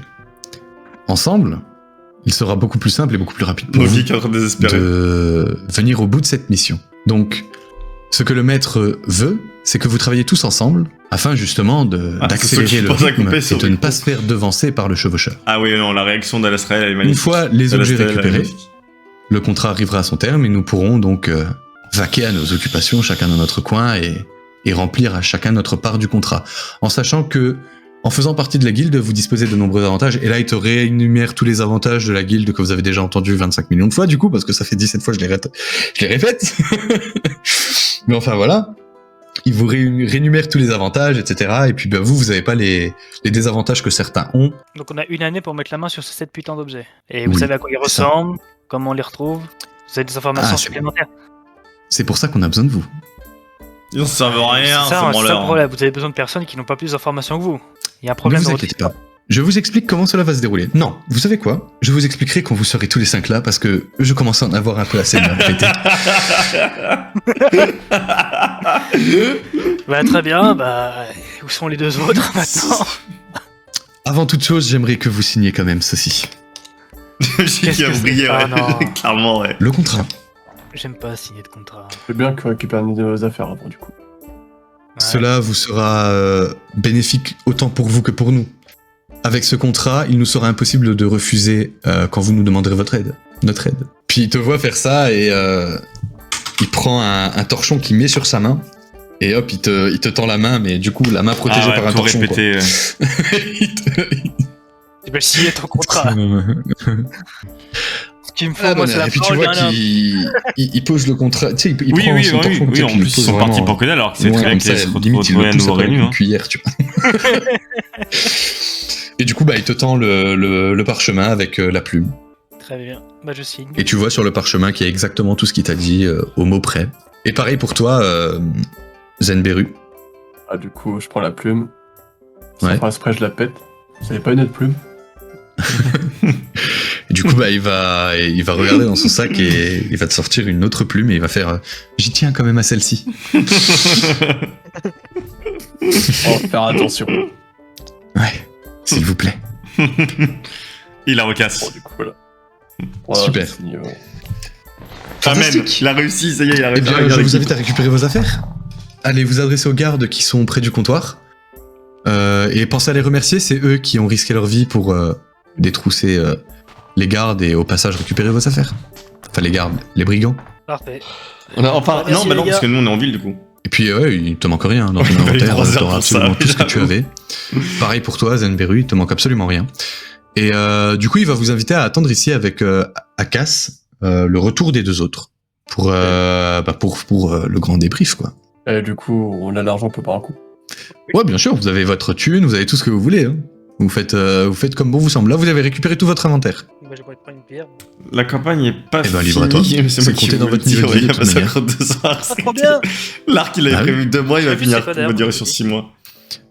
Ensemble, il sera beaucoup plus simple et beaucoup plus rapide pour Nos vous vies qui est en train de désespérer. de venir au bout de cette mission. Donc, ce que le maître veut, c'est que vous travaillez tous ensemble afin justement Ah, c'est ceux d'accélérer qui le pensent à rythme couper et sur de le ne pas coup. se faire devancer par le chevaucheur. Ah oui, non, la réaction d'Alastrael, elle est Une magnifique. fois les objets Alastrael, elle est récupérés, magnifique. le contrat arrivera à son terme et nous pourrons donc vaquer à nos occupations, chacun dans notre coin, et remplir à chacun notre part du contrat. En sachant que, en faisant partie de la guilde, vous disposez de nombreux avantages, et là il te réénumère tous les avantages de la guilde que vous avez déjà entendu 25 millions de fois, du coup, parce que ça fait 17 fois que je les répète. Mais enfin voilà. Il vous réénumère tous les avantages, etc. Et puis bah, vous avez pas les désavantages que certains ont. Donc on a une année pour mettre la main sur ces 7 putains d'objets. Et vous Oui, savez à quoi ils c'est ça. ressemblent, comment on les retrouve. Vous avez des informations Ah, c'est supplémentaires. C'est pour ça qu'on a besoin de vous. Ils ne servent à rien, C'est c'est ça, c'est ça le leur. problème. Vous avez besoin de personnes qui n'ont pas plus d'informations que vous. Il y a un Ne problème vous de inquiétez pas. Je vous explique comment cela va se dérouler. Non, vous savez quoi? Je vous expliquerai quand vous serez tous les 5 là, parce que je commence à en avoir un peu assez de répéter. Bah très bien, bah où sont les deux autres maintenant? Avant toute chose, j'aimerais que vous signiez quand même ceci. J'ai qui a que c'est brillé, Ah, ouais. non. Clairement, ouais. Le contrat. J'aime pas signer de contrat. C'est bien qu'on récupère nos affaires avant, du coup. Ouais. Cela vous sera bénéfique autant pour vous que pour nous. Avec ce contrat, il nous sera impossible de refuser quand vous nous demanderez notre aide. Puis il te voit faire ça et il prend un torchon qu'il met sur sa main. Et hop, il te tend la main, mais du coup, la main protégée Ah ouais, par un tout torchon. répété. Quoi. Il te- Tu peux signer ton contrat. Ce qu'il me faut, Ah, moi, non, c'est la et puis tu parole vois d'un homme. qu'il pose le contrat. Tu sais, il Oui, prend oui, son oui, torchon, tu oui, sais, en puis il le plus ils pose sont partis vraiment- pour connaître alors que c'est Ouais, très bien comme qu'ils ça, se limite, il retrouvent le à pousse nouveau avec réunis. une hein. cuillère, tu vois. Et du coup, bah, il te tend le parchemin avec la plume. Très bien, bah je signe. Et tu vois sur le parchemin qu'il y a exactement tout ce qu'il t'a dit au mot près. Et pareil pour toi, Zenberu. Ah, du coup, je prends la plume. Sans Ouais. faire exprès, je la pète. Vous avez pas une autre plume? Et du coup, bah, il va regarder dans son sac et il va te sortir une autre plume et il va faire j'y tiens quand même à celle-ci. Oh, faire attention. Ouais, s'il vous plaît. Il la recasse. Bon, du coup, voilà. Voilà, Super. j'ai signé, Ah, même, Fantastique. il a réussi, ça y est, il a Eh réussi. bien, je vous invite à récupérer vos affaires. Allez vous adresser aux gardes qui sont près du comptoir. Et pensez à les remercier, c'est eux qui ont risqué leur vie pour détrousser les gardes et au passage récupérer vos affaires. Enfin, les gardes, les brigands. Parfait. Enfin, Merci, non, bah les non, gars. parce que nous on est en ville du coup. Et puis, ouais, il te manque rien dans ton Il fallait inventaire. 3 heures T'auras pour absolument ça, tout ce que tu j'avoue. avais. Pareil pour toi, Zenberu, il te manque absolument rien. Et du coup, il va vous inviter à attendre ici avec Akas le retour des deux autres. Pour le grand débrief, quoi. Et du coup, on a l'argent, on peut pas un coup. Ouais, bien sûr, vous avez votre thune, vous avez tout ce que vous voulez. Hein. Vous faites comme bon vous semble. Là, vous avez récupéré tout votre inventaire. Bah je vais te prendre une pierre. La campagne est pas Eh ben, finie, libre à toi. mais c'est C'est moi qui compté dans vous le votre niveau de dis, vie, il de a toute pas manière. 52 soirs. Ah, trop bien. L'arc il avait Ah oui. prévu 2 mois, il va J'ai vu, finir, c'est quoi, il va d'ailleurs, durer comme sur truc 6 mois.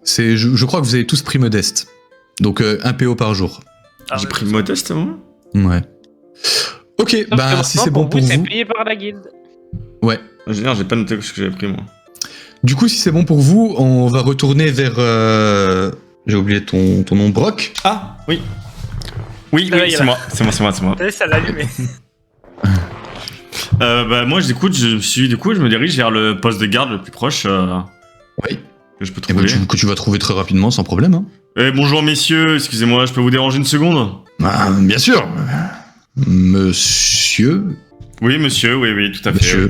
Je crois que vous avez tous pris modeste. Donc, un PO par jour. Ah, J'ai ouais, pris c'est modeste moi. Ouais. Ok, Sauf que bah si maintenant, c'est bon pour c'est vous. payé par la guilde. Ouais. En général, j'ai pas noté ce que j'avais pris moi. Du coup, si c'est bon pour vous, on va retourner vers. J'ai oublié ton nom, Brock. Ah, oui. Oui, Ah, oui, il y c'est a moi. C'est moi. T'as vu, ça l'a allumé. Bah, moi, écoute, je me dirige vers le poste de garde le plus proche Oui. que je peux Et bah, trouver. que tu vas trouver très rapidement sans problème. Hein. Bonjour, messieurs. Excusez-moi, je peux vous déranger une seconde? Ah, bien sûr. Monsieur. Oui, monsieur, oui, tout à fait. Monsieur,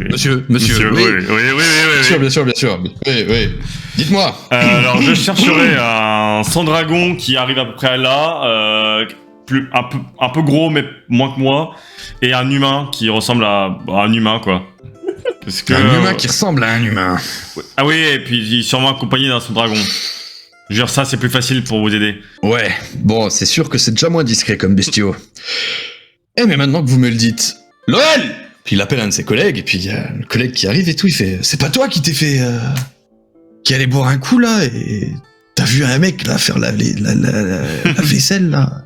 oui. monsieur, oui. Oui. Bien sûr. Oui. Dites-moi. Alors, je chercherai un sang-dragon qui arrive à peu près à là, un peu gros, mais moins que moi, et un humain qui ressemble à un humain, quoi. Parce que, Un humain qui ressemble à un humain. Ah oui, et puis il est sûrement accompagné d'un sang-dragon. Je veux dire, ça, c'est plus facile pour vous aider. Ouais, bon, c'est sûr que c'est déjà moins discret comme bestiaux. Eh, mais maintenant que vous me le dites, Loël! Puis il appelle un de ses collègues, et puis il y a le collègue qui arrive et tout, il fait, c'est pas toi qui t'es fait, qui allait boire un coup, là, et t'as vu un mec, là, faire la vaisselle, là?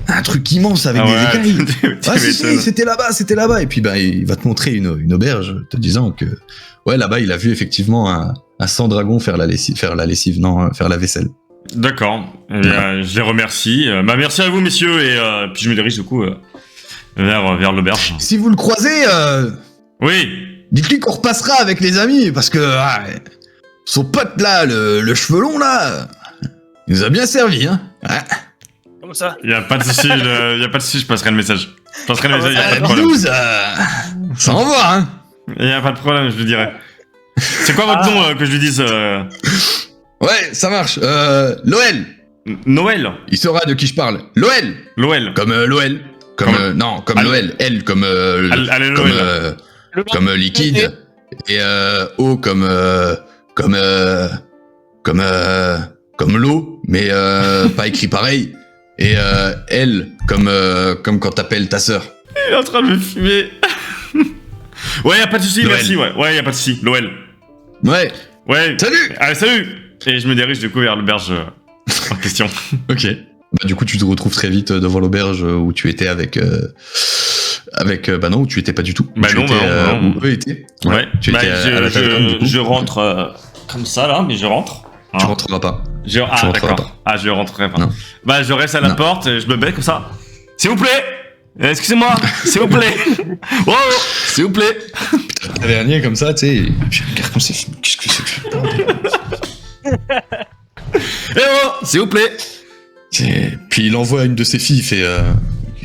Un truc immense avec des écailles. Ah si, c'était là-bas. Et puis bah, il va te montrer une auberge, te disant que ouais, là-bas, il a vu effectivement un sang-dragon faire la vaisselle. D'accord. Je les remercie. Merci à vous, messieurs, et puis je me dirige du coup vers l'auberge. Si vous le croisez, Oui. dites-lui qu'on repassera avec les amis, parce que son pote là, le cheveu long là, il nous a bien servi, hein. Ouais. Comme ça. Y a pas de souci, je passerai le message. Y a pas de problème. Bidouze, ça envoie, hein. Y a pas de problème, je lui dirai. C'est quoi votre nom que je lui dise Ouais, ça marche. Loël, Noël. il saura de qui je parle. Loël, Loël. comme Loël. Non, comme Allez. Loël. L comme Allez, comme Loël. comme liquide. Et O comme l'eau, mais pas écrit pareil. Et L comme quand t'appelles ta sœur. Il est en train de me fumer. Ouais, y a pas de souci, Noël. merci, ouais. Ouais, y a pas de souci. Loël. Ouais. Ouais. Salut. Allez, salut. Et je me dirige du coup vers l'auberge en question. Ok. Bah du coup tu te retrouves très vite devant l'auberge où tu étais avec bah non, où tu étais pas du tout. Bah Tu non, étais, bah non. où eux étaient. Ouais. Tu étais à la taverne, du coup. je rentre comme ça là, mais je rentre. Tu rentreras pas. Ah, rentreras d'accord. pas. Ah, je rentrerai pas. Non. Bah, je reste à la Non. porte, je me mets comme ça. S'il vous plaît. Excusez-moi. S'il vous plaît. Oh, s'il vous plaît. Tavernier comme ça, tu sais. Et puis regarde comme ça. Qu'est-ce que c'est que ce bordel. Eh oh, s'il vous plaît. Puis il envoie une de ses filles, il fait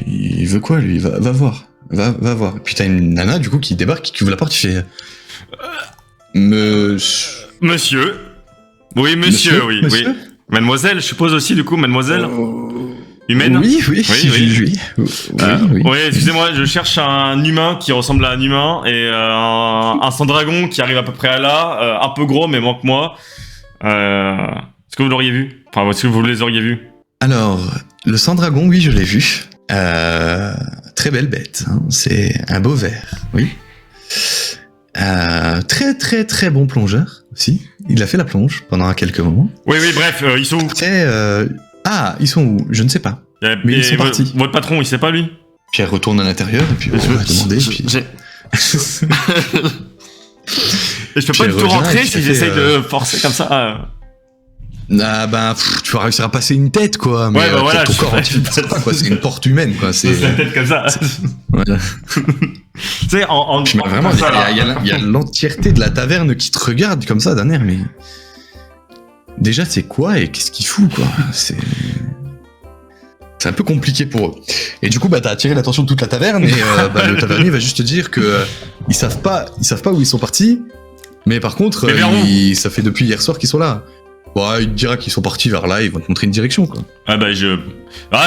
il veut quoi lui? Va voir. Va voir. Et puis t'as une nana du coup qui débarque, qui ouvre la porte, il fait Monsieur. Oui, monsieur, oui. Monsieur. Mademoiselle, je suppose aussi du coup, mademoiselle. Humaine. Oui. Oui. Oui. Excusez-moi, je cherche un humain qui ressemble à un humain et un sang-dragon qui arrive à peu près à là, un peu gros mais moins que moi. Est-ce que vous l'auriez vu? Enfin, est-ce que vous les auriez vus? Alors, le sang-dragon, oui, je l'ai vu. Très belle bête. Hein. C'est un beau ver, oui. Très bon plongeur aussi. Il a fait la plonge pendant quelques moments. Oui, bref, ils sont où? Ils sont où? Je ne sais pas. Mais ils sont partis. Votre patron, il sait pas lui? Pierre retourne à l'intérieur et puis on va demander. Et je peux pas Pierre du tout revient rentrer et puis si il j'essaye fait, de forcer comme ça. Tu vas réussir à passer une tête quoi. Mais Ouais, bah voilà, ton je corps fais- entier, c'est pas, quoi. C'est une porte humaine quoi. C'est la tête comme ça. voilà. Tu sais, en Mais vraiment, comme ça, là. il y a l'entièreté de la taverne qui te regarde comme ça d'un air, mais déjà c'est quoi et qu'est-ce qu'il fout quoi. C'est un peu compliqué pour eux. Et du coup, bah t'as attiré l'attention de toute la taverne et le tavernier va juste te dire que ils savent pas où ils sont partis, mais par contre, Mais vers où ça fait depuis hier soir qu'ils sont là. Bon, il te dira qu'ils sont partis vers là, ils vont te montrer une direction quoi.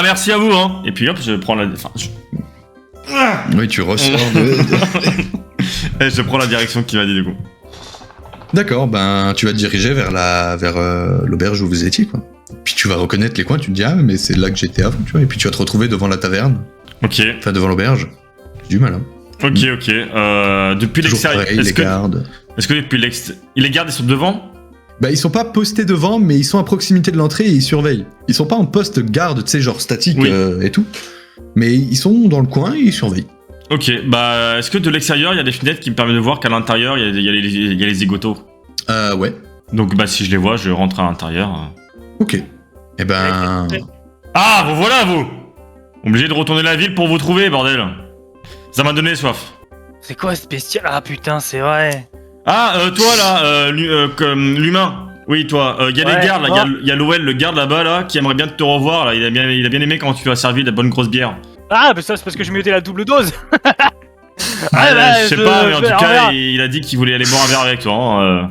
Merci à vous, hein. Et puis hop, je prends la. Enfin, Oui, tu ressors de. je prends la direction qu'il m'a dit du coup. D'accord, ben tu vas te diriger vers l'auberge où vous étiez quoi. Puis tu vas reconnaître les coins, tu te dis ah mais c'est là que j'étais avant, tu vois. Et puis tu vas te retrouver devant la taverne, Ok. enfin devant l'auberge. J'ai du mal hein. Ok. Depuis Toujours l'extérieur. pareil, les gardes. Est-ce que depuis l'extérieur. Les gardes, ils sont devant? Bah ils sont pas postés devant, mais ils sont à proximité de l'entrée et ils surveillent. Ils sont pas en poste garde, tu sais, genre statique Oui. et tout. Mais ils sont dans le coin et ils surveillent. Ok, bah est-ce que de l'extérieur, il y a des fenêtres qui me permettent de voir qu'à l'intérieur, il y a les zigotos? Ouais. Donc bah si je les vois, je rentre à l'intérieur. Ok. Eh ben... Ah, vous voilà, vous! Obligé de retourner la ville pour vous trouver, bordel. Ça m'a donné soif. C'est quoi ce bestial? Ah putain, c'est vrai. Ah, toi là, l'humain. Oui, toi. Y a Ouais, les gardes là. moi. Y a Lowell, le garde là-bas là, qui aimerait bien te revoir là. Il a bien aimé quand tu lui as servi de la bonne grosse bière. Ah, mais ça, c'est parce que je m'étais la double dose. Ah, bah, je sais pas, mais en tout on cas, verra. il a dit qu'il voulait aller boire un verre avec toi. Hein,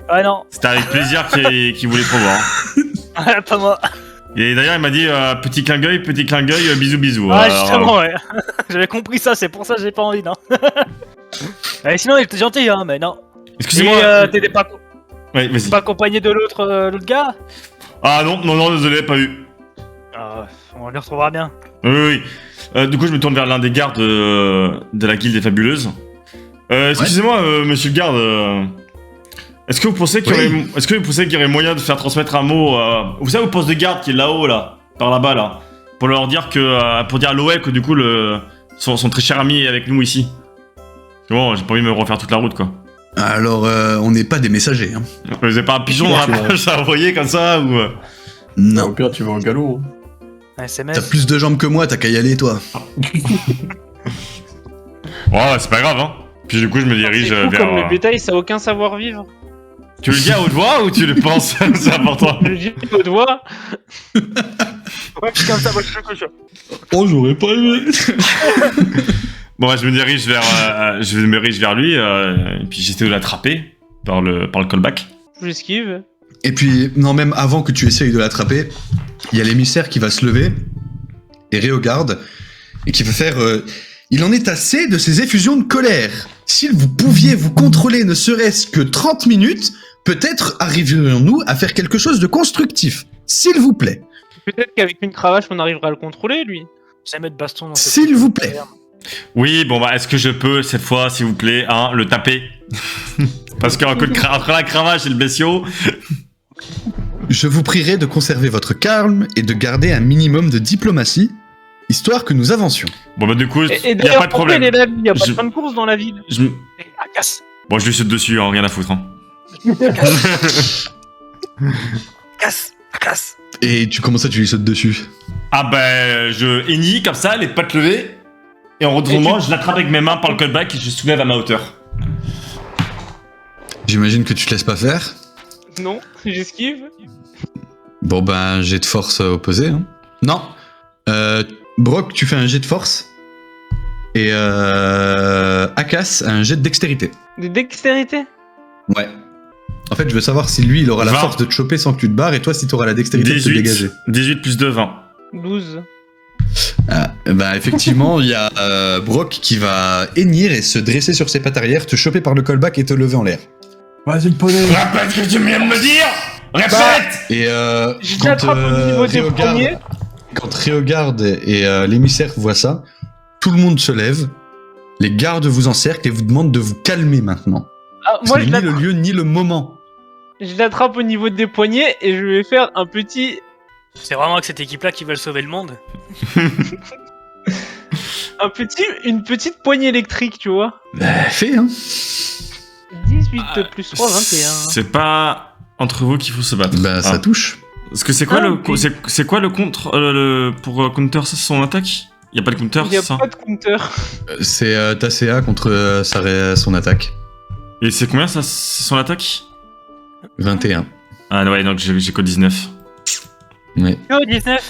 Ah non, C'était avec plaisir qu'il voulait te revoir. pas moi. Et d'ailleurs, il m'a dit petit clin d'œil, bisous bisous. Ah, Alors, justement, ouais. J'avais compris ça, c'est pour ça que j'ai pas envie, non. Sinon, il était gentil, hein, mais non. Excusez-moi. Et t'étais pas, Ouais, vas-y. pas accompagné de l'autre gars? Ah non, désolé, pas eu. Ah, on le retrouvera bien. Oui. Du coup, je me tourne vers l'un des gardes de la guilde des fabuleuses. Excusez-moi, monsieur le garde. Est-ce que vous pensez qu'il y aurait moyen de faire transmettre un mot vous savez au poste de garde qui est là-haut, là, par là-bas, là, pour leur dire que, pour dire à Lowell que du coup son très cher ami est avec nous ici. C'est bon, j'ai pas envie de me refaire toute la route, quoi. Alors, on n'est pas des messagers. Hein. Vous avez pas un pigeon dans la poche à envoyer comme ça ou Au Non. pire, tu vas au galop. Un SMS. T'as plus de jambes que moi, t'as qu'à y aller, toi. Ouais, c'est pas grave, hein. Puis du coup, je me dirige C'est fou vers. comme le bétail, ça a aucun savoir-vivre. Tu le dis à haute voix ou tu le penses? C'est important. Je dis à haute voix. Ouais, puis comme ça, moi, je suis que ça. Oh, j'aurais pas aimé. Bon, bah, je me dirige vers lui, et puis j'essaie de l'attraper par le callback. Je l'esquive. Et puis, non, même avant que tu essayes de l'attraper, il y a l'émissaire qui va se lever et réogarde et qui va faire. Il en est assez de ces effusions de colère. S'il vous pouviez vous contrôler ne serait-ce que 30 minutes, peut-être arriverions-nous à faire quelque chose de constructif. S'il vous plaît. Peut-être qu'avec une cravache, on arrivera à le contrôler, lui. Jamais de baston dans cette S'il vous plaît. Oui, bon, bah, est-ce que je peux, cette fois, s'il vous plaît, le taper? Parce qu'entre la cravache et le bestiau. Je vous prierai de conserver votre calme et de garder un minimum de diplomatie, histoire que nous avancions. Bon, bah, du coup, Et y a d'ailleurs, pas de pourquoi problème. il est là, lui? Il y a pas Je- de fin de course dans la ville. Ah, casse. Bon, je lui saute dessus, hein, rien à foutre. Hein. Casse. Et tu commences à tu lui sautes dessus. Ah, bah, je hennille comme ça, les pattes levées, et en retournant, je l'attrape avec mes mains par le callback et je soulève à ma hauteur. J'imagine que tu te laisses pas faire. Non, j'esquive. Bon ben, jet de force opposé. Hein. Non. Brock, tu fais un jet de force. Et Akas, un jet de dextérité. De dextérité. Ouais. En fait, je veux savoir si lui, il aura la 20. force de te choper sans que tu te barres, et toi, si tu auras la dextérité de te dégager. 18 plus 2, 20. 12. Ah, bah effectivement, il y a Brock qui va hennir et se dresser sur ses pattes arrière, te choper par le callback et te lever en l'air. Vas-y, le poney. Répète ce que tu viens de me dire! Répète! Et Je l'attrape au niveau des poignets. quand Réogarde et l'émissaire voient ça, tout le monde se lève, les gardes vous encerclent et vous demandent de vous calmer maintenant. Ah, Ce moi, n'est je ni le l'attrape- lieu ni le moment. je l'attrape au niveau des poignets et je vais faire un petit. C'est vraiment que cette équipe-là qui veulent sauver le monde. Une petite poignée électrique, tu vois. Bah, fais, hein. 18 plus 3, 21. C'est pas entre vous qu'il faut se battre. Bah, ça Ah. touche. Parce que c'est quoi Ah, le oui. c'est quoi le contre pour counter ça son attaque? Y a pas de counter, Il n'y a c'est ça? pas de compteur. C'est ta CA contre son attaque. Et c'est combien ça c'est son attaque? 21. Ah ouais, donc j'ai que 19. Ouais. Oh, 19.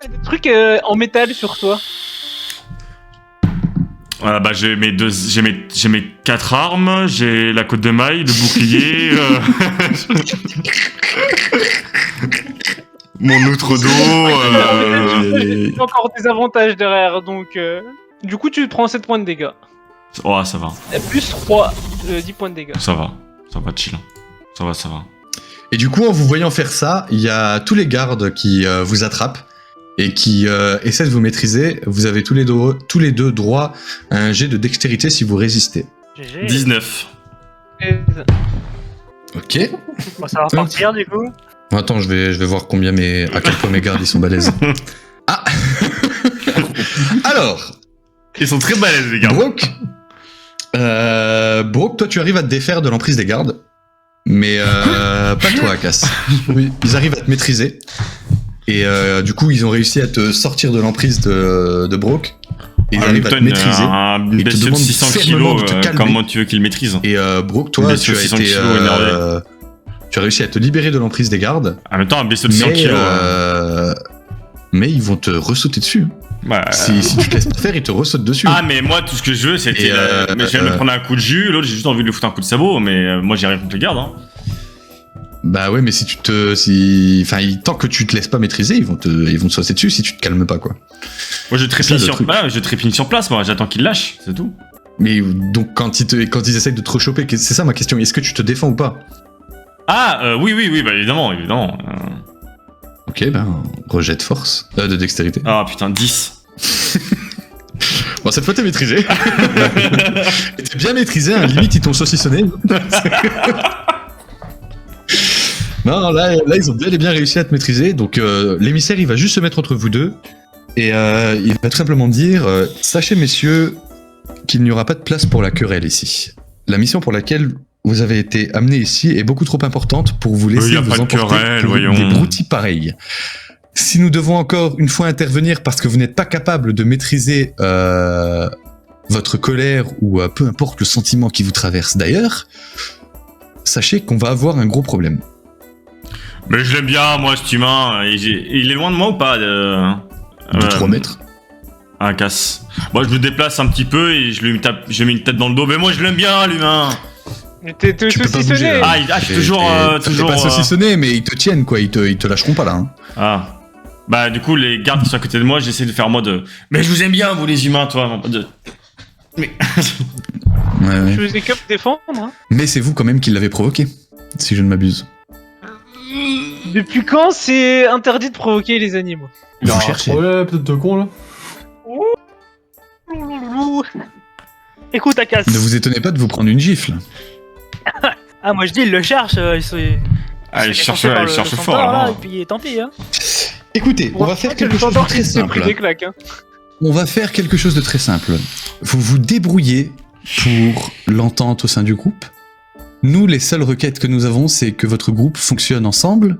Des trucs en métal sur toi. Voilà, bah j'ai mes 4 armes, j'ai la côte de maille, le bouclier, mon outre d'eau. Il y a encore des avantages derrière, donc. Du coup, tu prends 7 points de dégâts. Oh, ça va, Et plus 3, 10 points de dégâts. ça va chill. Ça va. Et du coup, en vous voyant faire ça, il y a tous les gardes qui vous attrapent et qui essaient de vous maîtriser. Vous avez tous les deux droit à un jet de dextérité si vous résistez. GG. 19. 16. Ok. Bon, ça va repartir du coup. Attends, je vais voir à quel point mes gardes ils sont balèzes. Ah. Alors, Ils sont très balèzes les gars. Brock, toi tu arrives à te défaire de l'emprise des gardes, mais pas toi, Akas. Oui, ils arrivent à te maîtriser. Et du coup, ils ont réussi à te sortir de l'emprise de Brock. Et ils Ah, arrivent à te Newton, maîtriser. une Ils te bestiole de demandent 600 fermement kilos, de te calmer. comment tu veux qu'il maîtrise? Et Brock, toi, Une tu bestiole as 600 été, kilos énervé. tu as réussi à te libérer de l'emprise des gardes. En même temps, un bestiole de 100 Mais, kilos. mais ils vont te ressauter dessus. Ouais. Si tu te laisses pas faire, ils te ressautent dessus. Ah, mais moi, tout ce que je veux, c'était. Et, mais je viens de me prendre un coup de jus, l'autre, j'ai juste envie de lui foutre un coup de sabot, mais moi, j'ai rien contre les gardes. Hein. Bah ouais, mais tant que tu te laisses pas maîtriser, ils vont te sauter dessus si tu te calmes pas, quoi. Moi, je trépigne ça, le sur... truc. Voilà, je trépigne sur place, moi, j'attends qu'il lâche, c'est tout. Mais donc, quand ils essayent de te rechoper, c'est ça ma question, est-ce que tu te défends ou pas? Ah, oui, bah évidemment. Ok, ben, rejet de force, de dextérité. Ah, putain, 10. Bon, cette fois, t'es maîtrisé. T'es bien maîtrisé, hein, limite, ils t'ont saucissonné. Non, là, ils ont bel et bien réussi à te maîtriser. Donc, l'émissaire, il va juste se mettre entre vous deux. Et il va tout simplement dire sachez, messieurs, qu'il n'y aura pas de place pour la querelle ici. La mission pour laquelle vous avez été amenés ici est beaucoup trop importante pour vous laisser y a vous pas de emporter querelle, pour voyons. des broutilles pareilles. Si nous devons encore une fois intervenir parce que vous n'êtes pas capable de maîtriser votre colère ou peu importe le sentiment qui vous traverse d'ailleurs, sachez qu'on va avoir un gros problème. Mais je l'aime bien, moi, cet humain. Il est loin de moi ou pas De 3 mètres. Un casse. Moi, je me déplace un petit peu et je lui mets une tête dans le dos. Mais moi, je l'aime bien, l'humain. Mais t'es Tu peux pas bouger, saucissonné. là. Je suis toujours. T'es pas saucissonné, mais ils te tiennent, quoi. Ils te lâcheront pas, là. Hein. Ah. Bah, du coup, les gardes qui sont à côté de moi, j'essaie de faire en mode. Mais je vous aime bien, vous, les humains, toi. Mais. Ouais. Je faisais que me défendre. Hein. Mais c'est vous, quand même, qui l'avez provoqué, si je ne m'abuse. Depuis quand c'est interdit de provoquer les animaux? Vous Ah, cherchez. ouais, peut-être de con, là. Louloulou. Écoute, Akas. Ne vous étonnez pas de vous prendre une gifle. Ah, moi je dis, il le cherche. Il cherche fort, là. Et puis tant pis, hein. Écoutez, on va faire quelque chose de très simple. Des claques, hein. On va faire quelque chose de très simple. Vous vous débrouillez pour l'entente au sein du groupe. Nous, les seules requêtes que nous avons, c'est que votre groupe fonctionne ensemble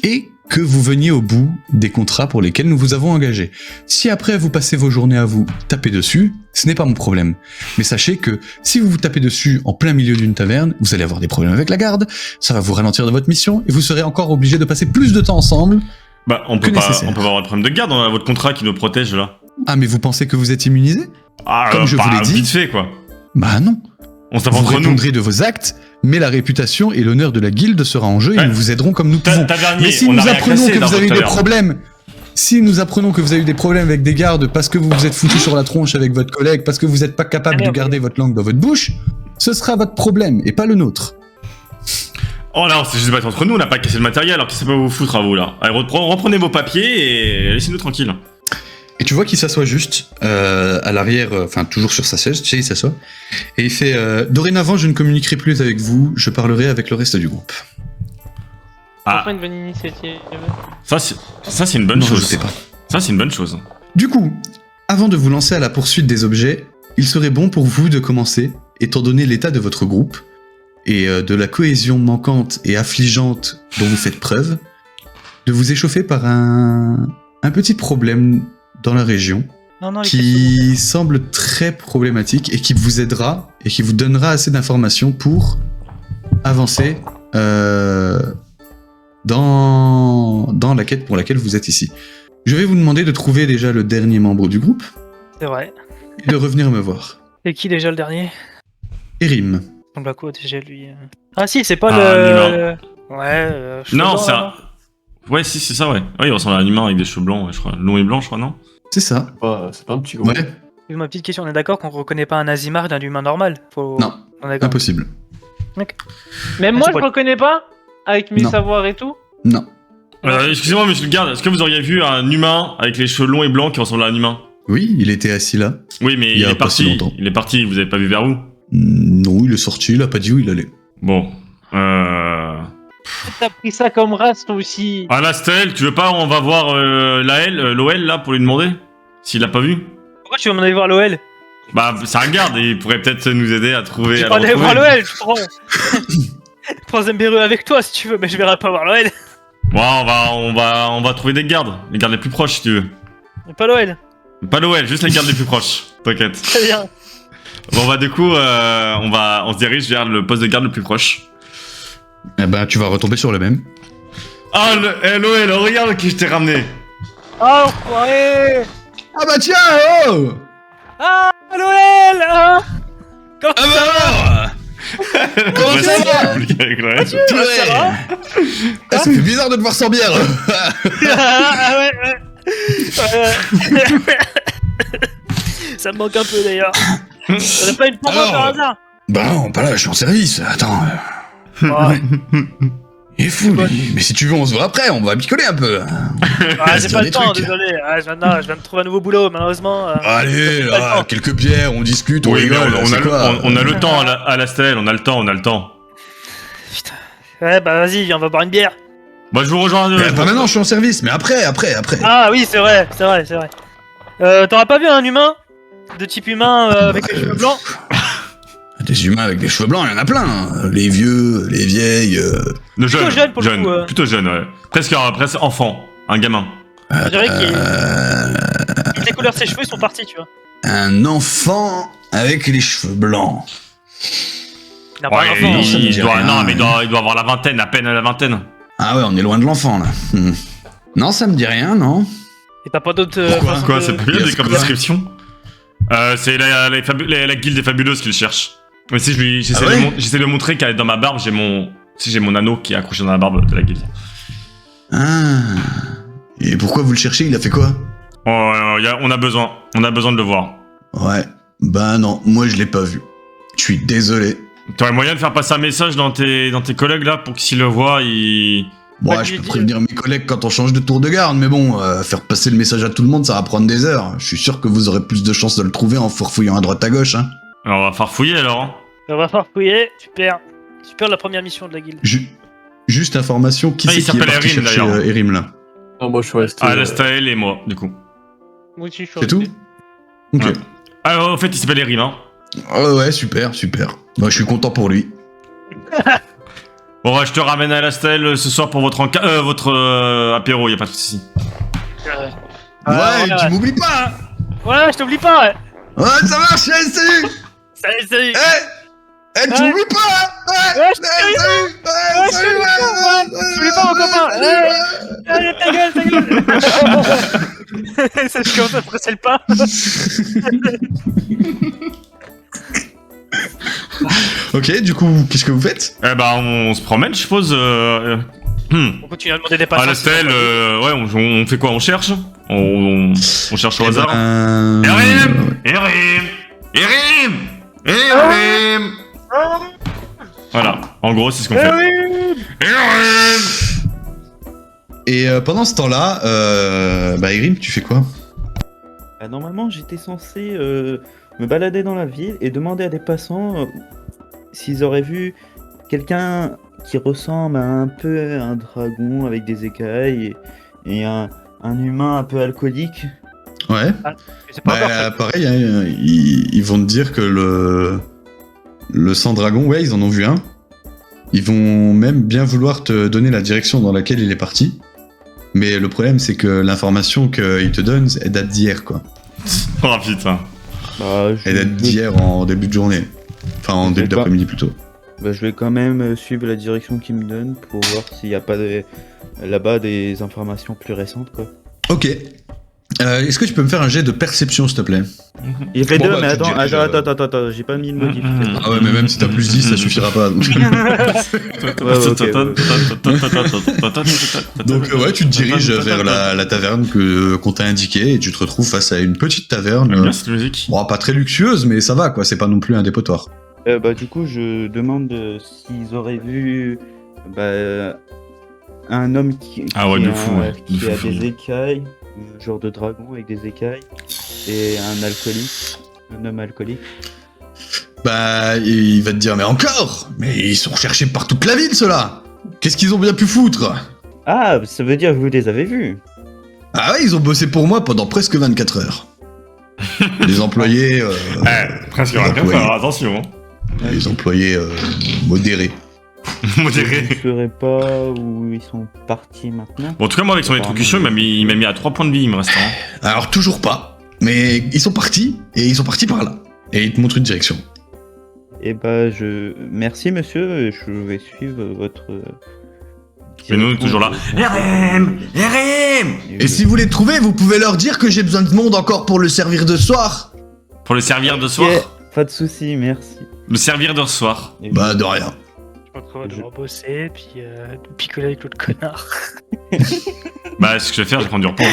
et que vous veniez au bout des contrats pour lesquels nous vous avons engagé. Si après vous passez vos journées à vous taper dessus, ce n'est pas mon problème. Mais sachez que si vous vous tapez dessus en plein milieu d'une taverne, vous allez avoir des problèmes avec la garde, ça va vous ralentir de votre mission et vous serez encore obligé de passer plus de temps ensemble. Bah, on Que peut pas nécessaire. avoir un problème de garde, on a votre contrat qui nous protège, là. Ah, mais vous pensez que vous êtes immunisé? Ah, Comme je vous l'ai dit. vite fait, quoi. Bah non. On se tape Vous entre nous. répondrez de vos actes, mais la réputation et l'honneur de la guilde sera en jeu et Ouais. nous vous aiderons comme nous pouvons. Tavernier, Mais si on a nous rien apprenons cassé que dans vous avez eu votre des taverne. problèmes, si nous apprenons que vous avez eu des problèmes avec des gardes parce que vous vous êtes foutu sur la tronche avec votre collègue, parce que vous n'êtes pas capable de merde. garder votre langue dans votre bouche, ce sera votre problème et pas le nôtre. Oh non, c'est juste battre entre nous, on n'a pas cassé le matériel, alors qu'est-ce que ça peut vous foutre à vous, là? Allez, reprenez vos papiers et laissez-nous tranquilles. Et tu vois qu'il s'assoit juste à l'arrière, enfin toujours sur sa chaise, tu sais, il s'assoit, et il fait dorénavant, je ne communiquerai plus avec vous, je parlerai avec le reste du groupe. Ah, Enfin, une bonne initiative. ça, c'est une bonne Non, chose. je sais pas. Ça, c'est une bonne chose. Du coup, avant de vous lancer à la poursuite des objets, il serait bon pour vous de commencer, étant donné l'état de votre groupe, et de la cohésion manquante et affligeante dont vous faites preuve, de vous échauffer par un petit problème dans la région Non, non, les qui semble très problématique et qui vous aidera et qui vous donnera assez d'informations pour avancer dans la quête pour laquelle vous êtes ici. Je vais vous demander de trouver déjà le dernier membre du groupe C'est vrai. et de revenir me voir. C'est qui déjà le dernier? Erim. Il ressemble à quoi déjà lui? Ah si, c'est pas Ah, le... Ouais, cheveux Non, blancs, c'est là, un... Ouais, si, c'est ça, ouais. Ouais, il ressemble à un humain avec des cheveux blancs, ouais, je crois. Long et blanc, je crois, non? C'est ça. C'est pas un petit gros. Ouais, non. Ma petite question, on est d'accord qu'on reconnaît pas un Azimar d'un humain normal? Non. On est d'accord. impossible. Même moi, c'est je pas- reconnais pas? Avec mes Non. savoirs et tout? Non. Excusez-moi, monsieur le garde, est-ce que vous auriez vu un humain avec les cheveux longs et blancs qui ressemble à un humain? Oui, il était assis là. Oui, mais Il y il a est pas si parti. longtemps. Il est parti, vous avez pas vu vers où? Non, il est sorti, il a pas dit où il allait. Bon. T'as pris ça comme race, toi aussi. Ah, là, Stel, tu veux pas, on va voir l'OL, là, pour lui demander? S'il l'a pas vu? Pourquoi tu veux m'en aller voir l'OL? Bah, c'est un garde et il pourrait peut-être nous aider à trouver. Je à vais le aller voir retrouver. l'OL, je prends. Prends Zembéreux avec toi si tu veux, mais je verrai pas voir l'OL. Ouais, on va trouver des gardes. Les gardes les plus proches, si tu veux. Mais pas l'OL. Pas l'OL, juste les gardes les plus proches. T'inquiète. Très bien. Bon, bah, du coup, on se dirige vers le poste de garde le plus proche. Eh ben, tu vas retomber sur le même. Ah, l'OL, regarde qui je t'ai ramené. Oh, enfoiré. Ah bah tiens, oh Ah, l'OL. Ah. Comment Ah ça va? Comment ça va va? Ça va? Ah, ça fait bizarre de te voir sans bière. Ah ouais, ouais. Ça me manque un peu d'ailleurs. T'aurais pas une pour moi Alors, par hasard? Bah non, pas là, je suis en service. Attends, Ouais. il est fou, lui. Mais si tu veux, on se voit après, on va picoler un peu. Ah, j'ai se pas dire le des temps, trucs. désolé. Ah, je viens de trouver un nouveau boulot, malheureusement. Allez, Pas le là, temps. quelques bières, on discute, on Oui, mais rigole. c'est quoi on a le temps à la stèle, on a le temps. Ouais, bah vas-y, viens, on va boire une bière. Bah, je vous rejoins. Pas maintenant, je suis en service, mais après. Ah oui, c'est vrai. T'auras pas vu un humain de type humain avec les cheveux blancs? Des humains avec des cheveux blancs, il y en a plein. Hein. Les vieux, les vieilles. Le Plutôt jeune, pour le coup, Plutôt jeune, ouais. Presque enfant, un gamin. On dirait toutes les couleurs de ses cheveux sont parties, tu vois. Un enfant avec les cheveux blancs. Il n'a pas un Ouais, enfant. non, ça me dit rien. non, mais il doit avoir la vingtaine, à peine à la vingtaine. Ah ouais, on est loin de l'enfant, là. Non, ça me dit rien, non. Et t'as pas d'autres. Pourquoi façons Quoi, de- c'est pas Il y a bien ce comme quoi description? C'est la guilde des fabuleuses qu'il cherche. Mais si j'essaie Ah ouais j'essaie de montrer qu'à dans ma barbe, j'ai mon anneau qui est accroché dans la barbe de la guilde. Ah. Et pourquoi vous le cherchez? Il a fait quoi? On a besoin de le voir. Ouais. Bah non, moi je l'ai pas vu. Je suis désolé. T'aurais moyen de faire passer un message dans tes collègues là pour que s'ils le voient, ils... Bon, Bah, ouais, lui je peux dis- prévenir mes collègues quand on change de tour de garde, mais bon, faire passer le message à tout le monde, ça va prendre des heures. Je suis sûr que vous aurez plus de chances de le trouver en farfouillant à droite à gauche, hein. Alors on va farfouiller alors. Hein. On va farfouiller, super. Super la première mission de la guilde. Juste information, qui Ah, il c'est qui est s'appelle parti Erim, chercher d'ailleurs. Erim là? Non, moi je suis resté. Alastair et moi, du coup. Moi aussi, je suis C'est tout? resté. Ok. Ouais. Ah, en fait, il s'appelle Erim, hein. Oh ouais, super. Moi, je suis content pour lui. Bon, ouais, je te ramène à Alastair ce soir pour votre apéro, y a pas de soucis. Ouais, tu m'oublies pas, hein. Ouais, je t'oublie pas, ouais. Ouais, ça marche, allez, salut. Salut. Tu Ouais. m'oublies pas, hein. Ouais, je t'oublie pas. Ouais, je t'oublie pas, ouais. T'oublies pas, mon copain. Allez, ta gueule. Ça, je commence à presser le pas. Ok, du coup, qu'est-ce que vous faites? Eh ben, on se promène, je suppose. On continue à demander des passages. Alastair, ouais, on fait quoi? On cherche on cherche au Eh hasard ben, Erim Voilà, en gros, c'est ce qu'on fait. Erim Et pendant ce temps-là, bah Erim, tu fais quoi? Bah, normalement, j'étais censé me balader dans la ville et demander à des passants s'ils auraient vu quelqu'un qui ressemble à un peu un dragon avec des écailles et un humain un peu alcoolique. Ouais. C'est pas encore fait. Bah pareil, hein, ils vont te dire que le sang-dragon, ouais, ils en ont vu un. Ils vont même bien vouloir te donner la direction dans laquelle il est parti. Mais le problème, c'est que l'information qu'ils te donnent, elle date d'hier, quoi. Oh putain. Bah, Elle date d'hier en début de journée. Enfin, en Je début sais pas. d'après-midi, plutôt. Bah, je vais quand même suivre la direction qu'ils me donnent pour voir s'il n'y a pas là-bas des informations plus récentes, quoi. Ok. Est-ce que tu peux me faire un jet de perception, s'il te plaît? J'ai fait Bon, deux, bah, mais tu te dirais, attends, j'ai pas mis le modif. Ah ouais, mais même si t'as plus 10, ça suffira pas. Donc, donc ouais, tu te diriges vers la taverne qu'on t'a indiquée et tu te retrouves face à une petite taverne. J'aime bien cette musique. Bon, pas très luxueuse, mais ça va, quoi. C'est pas non plus un dépotoir. Bah, du coup, je demande s'ils auraient vu un homme qui Ah ouais, qui de a- fou, ouais. qui De a fou. des écailles, genre de dragon avec des écailles, et un homme alcoolique. Bah, il va te dire, mais encore! Mais ils sont recherchés par toute la ville, ceux-là! Qu'est-ce qu'ils ont bien pu foutre? Ah, ça veut dire que vous les avez vus. Ah ouais, ils ont bossé pour moi pendant presque 24 heures. Les employés... Presque rien à faire, attention. Hein. Les employés modérés. Modéré. Je ne saurais pas où ils sont partis maintenant. Bon, en tout cas, moi, avec son électrocution, il m'a mis à 3 points de vie, il me reste un. Alors, toujours pas. Mais ils sont partis, et ils sont partis par là. Et ils te montrent une direction. Eh bah, merci monsieur, je vais suivre votre. Mais nous, on est toujours là. RM! Et si vous les trouvez, vous pouvez leur dire que j'ai besoin de monde encore pour le servir de soir. Pour le servir de soir. Pas de soucis, merci. Le servir de soir. Et Bah, de rien. Je crois qu'on va devoir bosser, puis picoler avec l'autre connard. Bah, ce que je vais faire, je vais prendre du repos.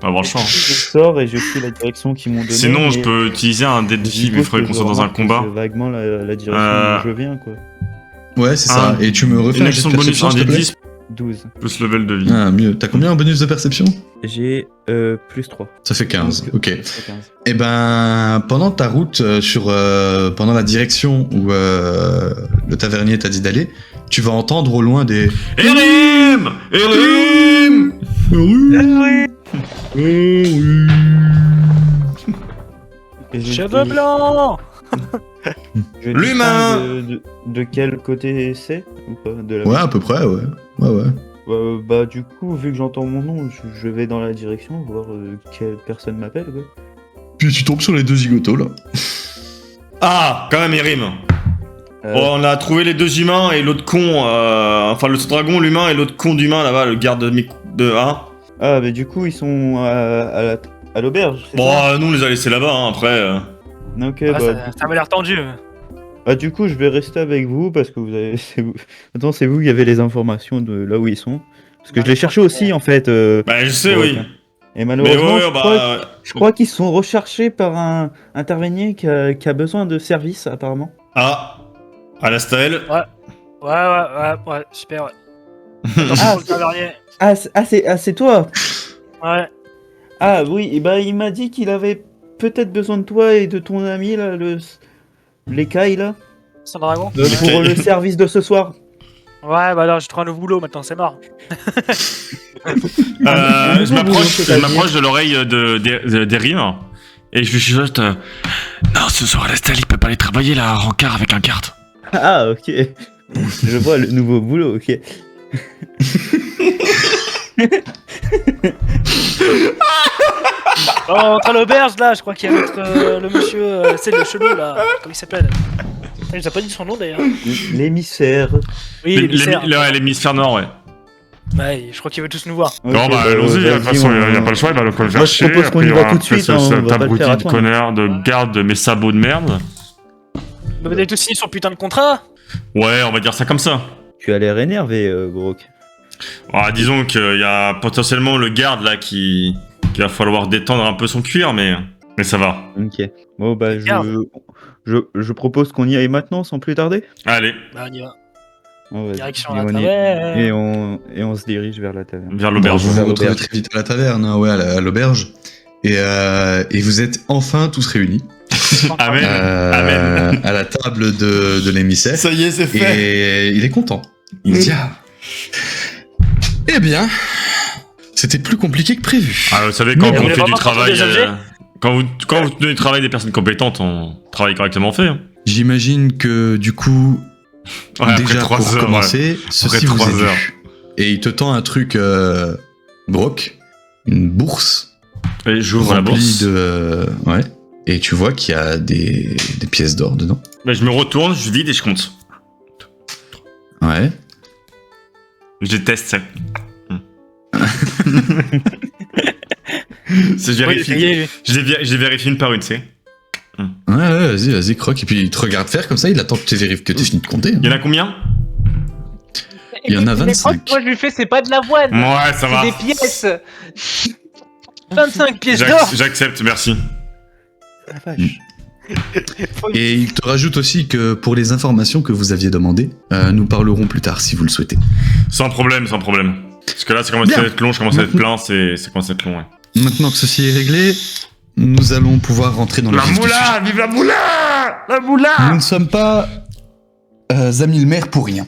Pas avoir le choix. Je sors et je suis la direction qu'ils m'ont donnée. Sinon, je mais peux utiliser un dé de vie, mais il faudrait qu'on soit dans un remarque combat. que c'est vaguement la direction où je viens, quoi. Ouais, c'est ça. Et tu me refais Une un jet action de bonus perception, sur un s'il dé te de plaît 10 12. plus level de vie. Ah, mieux. T'as combien en bonus de perception? J'ai plus 3. Ça fait 15. Ok. Ça fait 15. Eh ben, pendant ta route pendant la direction où le tavernier t'a dit d'aller, tu vas entendre au loin des RM! Et je Cheveux dis- blancs. je L'humain distingue de quel côté c'est ou pas de la... Ouais, à peu près, ouais. Ouais. Bah du coup, vu que j'entends mon nom, je vais dans la direction, voir quelle personne m'appelle, quoi. Puis tu tombes sur les deux zigotos, là. Ah, quand même, Erim. Oh, on a trouvé les deux humains et l'autre con, enfin le dragon, l'humain et l'autre con d'humain là-bas, le garde de hein. Ah, mais du coup, ils sont à l'auberge, c'est Bon, ça nous on les a laissés là-bas, hein, après. Ok, Ah, bah, ça m'a l'air tendu. du coup, je vais rester avec vous parce que vous avez. Attends, c'est vous qui avez les informations de là où ils sont. Parce que je les cherchais aussi en fait. Bah, je sais, Ouais, oui. ok. Et Mais malheureusement, ouais, je crois qu'ils sont recherchés par un intervenir qui a besoin de service apparemment. Ah, Alastael. Ouais, super, ouais. Attention, le tavernier. C'est toi. Ouais. Ah oui, et bah il m'a dit qu'il avait peut-être besoin de toi et de ton ami là, l'écaille là, C'est un dragon. pour le service de ce soir. Ouais, bah alors j'ai trouvé un nouveau boulot maintenant, c'est mort. Je m'approche de l'oreille d'Erim et je lui chuchote. Non, ce soir, Alastael, il peut pas aller travailler là, à rencard avec un garde. Ah ok, je vois le nouveau boulot, ok. Oh, entre à l'auberge là, je crois qu'il y a le monsieur, c'est le chelou là, comment il s'appelle? Il nous a pas dit son nom d'ailleurs. L'émissaire. Oui, l'émissaire. L'hémisphère nord, ouais. Ouais, je crois qu'il veut tous nous voir. Ok, Bon, bah, allons-y, de toute façon, il n'y a pas le choix, il va le Moi, je propose qu'on y va tout de suite, hein, on va pas le faire de attendre. connard, de garde de mes sabots de merde. Vous avez tous signé son putain de contrat. Ouais, on va dire ça comme ça. Tu as l'air énervé, Brock. Ah, disons qu'il y a potentiellement le garde là qui va falloir détendre un peu son cuir, mais ça va. Ok. Bon bah Garde. je propose qu'on y aille maintenant sans plus tarder. Allez, Bah, on y va. Oh, vas-y. Direction Et la on y- taverne. et on se dirige vers la taverne. vers l'auberge. Vous vous Vers retrouvez l'auberge. très vite à la taverne, hein, ouais, à l'auberge. Et vous êtes enfin tous réunis Amen. Amen. à la table de l'émissaire. Ça y est, c'est Et il est content. Il dit ah. Eh bien, c'était plus compliqué que prévu. Ah, vous savez, quand Mais on on est fait du vraiment travail. des objets Quand vous donnez du travail à des personnes compétentes, on travaille correctement fait. Hein. J'imagine que du coup, Ouais, après déjà 3 pour heures. commencer, ceci Après vous 3 est dû. heures. Et il te tend un truc, Brock, une bourse Ouais. Et j'ouvre la remplie bourse. de, ouais. Et tu vois qu'il y a des pièces d'or dedans. Bah, je me retourne, je vide et je compte. Ouais. Je teste ça. Je vérifie. Je les vérifie une par une, tu sais. Ouais, vas-y, croque. Et puis il te regarde faire comme ça, il attend que tu vérifies que tu finis de compter. hein. Il y en a combien? Il y en a Les 25. crocs, moi je lui fais, c'est pas de l'avoine. Ouais, ça va. C'est des pièces. 25 pièces d'or. J'accepte, merci. La vache. Et il te rajoute aussi que pour les informations que vous aviez demandées, nous parlerons plus tard si vous le souhaitez. Sans problème, sans problème. Parce que là, ça commence Bien. à être long, je commence à être plein, c'est commence à être long, ouais. Maintenant que ceci est réglé, nous allons pouvoir rentrer dans le vif du sujet. Vive la moula! La moula! Nous ne sommes pas amis le maire pour rien.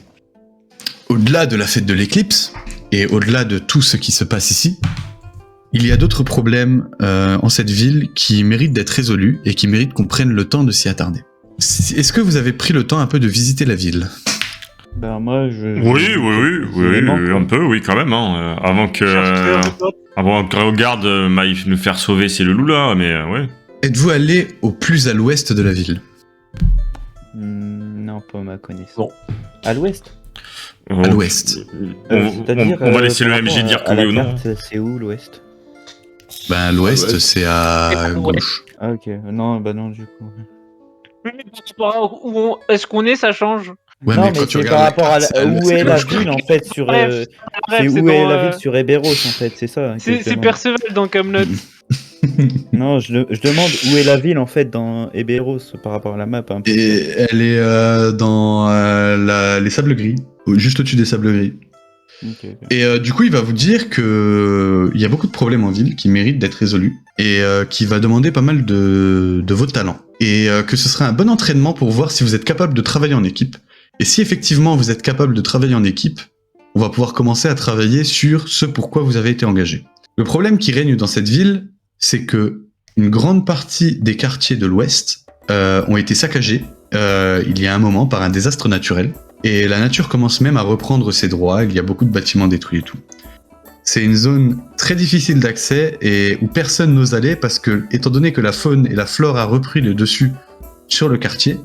Au-delà de la fête de l'éclipse, et au-delà de tout ce qui se passe ici, il y a d'autres problèmes en cette ville qui méritent d'être résolus et qui méritent qu'on prenne le temps de s'y attarder. Est-ce que vous avez pris le temps un peu de visiter la ville? Ben moi, je... Oui, un peu, oui, quand même, hein. Avant que Regarde m'aille nous faire sauver ces loulous là, mais ouais. Êtes-vous allé au plus à l'ouest de la ville? Non, pas ma connaissance. Non. À l'ouest? À l'ouest. On va laisser le MJ dire que oui ou non. C'est où l'ouest? Ben, l'ouest, Ouais. c'est à Ouais. gauche. Ah ok, non, bah non du coup. Est-ce qu'on est, ça change. Ouais, non, mais mais quand tu c'est regardes par la rapport carte, à c'est à où l'ouest, est la gauche. ville en fait sur... Bref, c'est où est la ville sur Eberros en fait, c'est ça. que je C'est demande. Perceval dans Camelot. Non, je demande où est la ville en fait dans Eberros par rapport à la map. Un peu. Et elle est dans les sables gris, juste au-dessus des sables gris. Ok. Et du coup, il va vous dire que il y a beaucoup de problèmes en ville qui méritent d'être résolus et qui va demander pas mal de vos talents. Et que ce sera un bon entraînement pour voir si vous êtes capable de travailler en équipe. Et si effectivement vous êtes capable de travailler en équipe, on va pouvoir commencer à travailler sur ce pourquoi vous avez été engagé. Le problème qui règne dans cette ville, c'est que une grande partie des quartiers de l'Ouest ont été saccagés il y a un moment par un désastre naturel. Et la nature commence même à reprendre ses droits, il y a beaucoup de bâtiments détruits et tout. C'est une zone très difficile d'accès et où personne n'ose aller parce que, étant donné que la faune et la flore a repris le dessus sur le quartier,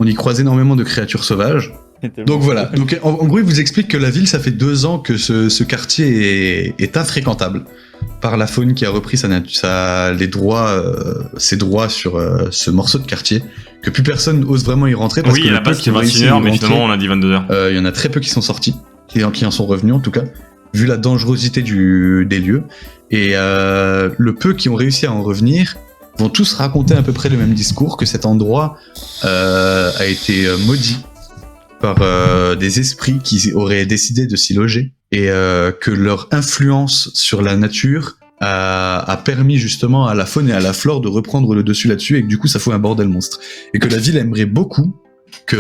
on y croise énormément de créatures sauvages. Donc voilà, donc, en gros il vous explique que la ville, ça fait 2 ans que ce quartier est infréquentable par la faune qui a repris ses droits sur ce morceau de quartier, que plus personne ose vraiment y rentrer parce Oui, que à la le peu base qui c'était ont réussi à y 21h, mais rentrer, finalement on a dit 22h. il y en a très peu qui sont sortis, qui en sont revenus en tout cas, vu la dangerosité des lieux. Et le peu qui ont réussi à en revenir vont tous raconter à peu près le même discours, que cet endroit a été maudit par des esprits qui auraient décidé de s'y loger, et que leur influence sur la nature a permis justement à la faune et à la flore de reprendre le dessus là-dessus, et que du coup ça fout un bordel monstre. Et que la ville aimerait beaucoup que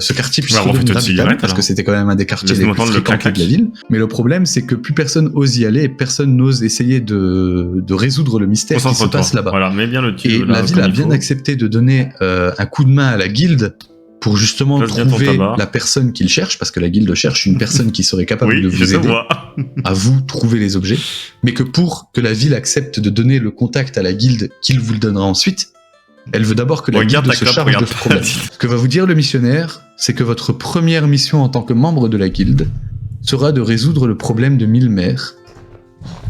ce quartier puisse Bah, refais-toi redevenir une cigarette, habitable, parce alors. que c'était quand même un des quartiers les Laisse-moi plus entendre le fréquentés de la clac-clac. ville. Mais le problème, c'est que plus personne ose y aller, et personne n'ose essayer de résoudre le mystère qui se Concentre-toi. passe là-bas. Voilà, mets bien le tube. Et là, la ville comme a il bien faut. accepté de donner un coup de main à la guilde pour justement Place bien ton trouver tabac. la personne qu'il cherche, parce que la guilde cherche une personne qui serait capable de Oui, je vous te aider vois. à vous trouver les objets, mais que pour que la ville accepte de donner le contact à la guilde qu'il vous le donnera ensuite, elle veut d'abord que la Regarde guilde ta se clope, charge regarde de ce problème. Ce que va vous dire le missionnaire, c'est que votre première mission en tant que membre de la guilde sera de résoudre le problème de Milmer,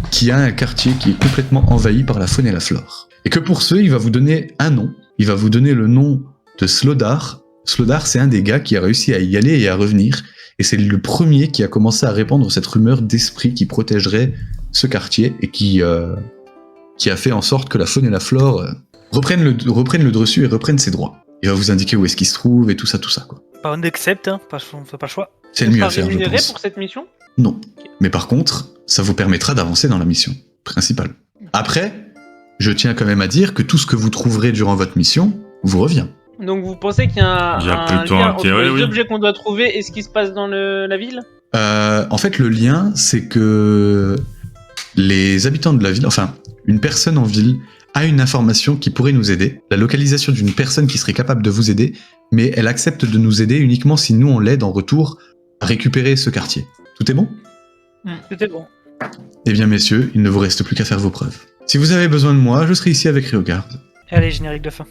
qui a un quartier qui est complètement envahi par la faune et la flore. Et que pour ce, il va vous donner un nom. Il va vous donner le nom de Slodar. Slodar, c'est un des gars qui a réussi à y aller et à revenir. Et c'est le premier qui a commencé à répandre cette rumeur d'esprit qui protégerait ce quartier et qui a fait en sorte que la faune et la flore reprennent le dessus et reprennent ses droits. Il va vous indiquer où est-ce qu'il se trouve et tout ça, quoi. On accepte, hein, on fait pas le choix. C'est le mieux Pas à faire, je rémunéré pense. pour cette mission. Non. Mais par contre, ça vous permettra d'avancer dans la mission principale. Après, je tiens quand même à dire que tout ce que vous trouverez durant votre mission vous revient. Donc vous pensez qu'il y a Il y a un plutôt lien intérêt, entre les oui. objets qu'on doit trouver et ce qui se passe dans la ville? En fait, le lien, c'est que les habitants de la ville, enfin, une personne en ville a une information qui pourrait nous aider, la localisation d'une personne qui serait capable de vous aider, mais elle accepte de nous aider uniquement si nous on l'aide en retour à récupérer ce quartier. Tout est bon ? C'était bon. Eh bien messieurs, il ne vous reste plus qu'à faire vos preuves. Si vous avez besoin de moi, je serai ici avec Réogarde. Allez, générique de fin.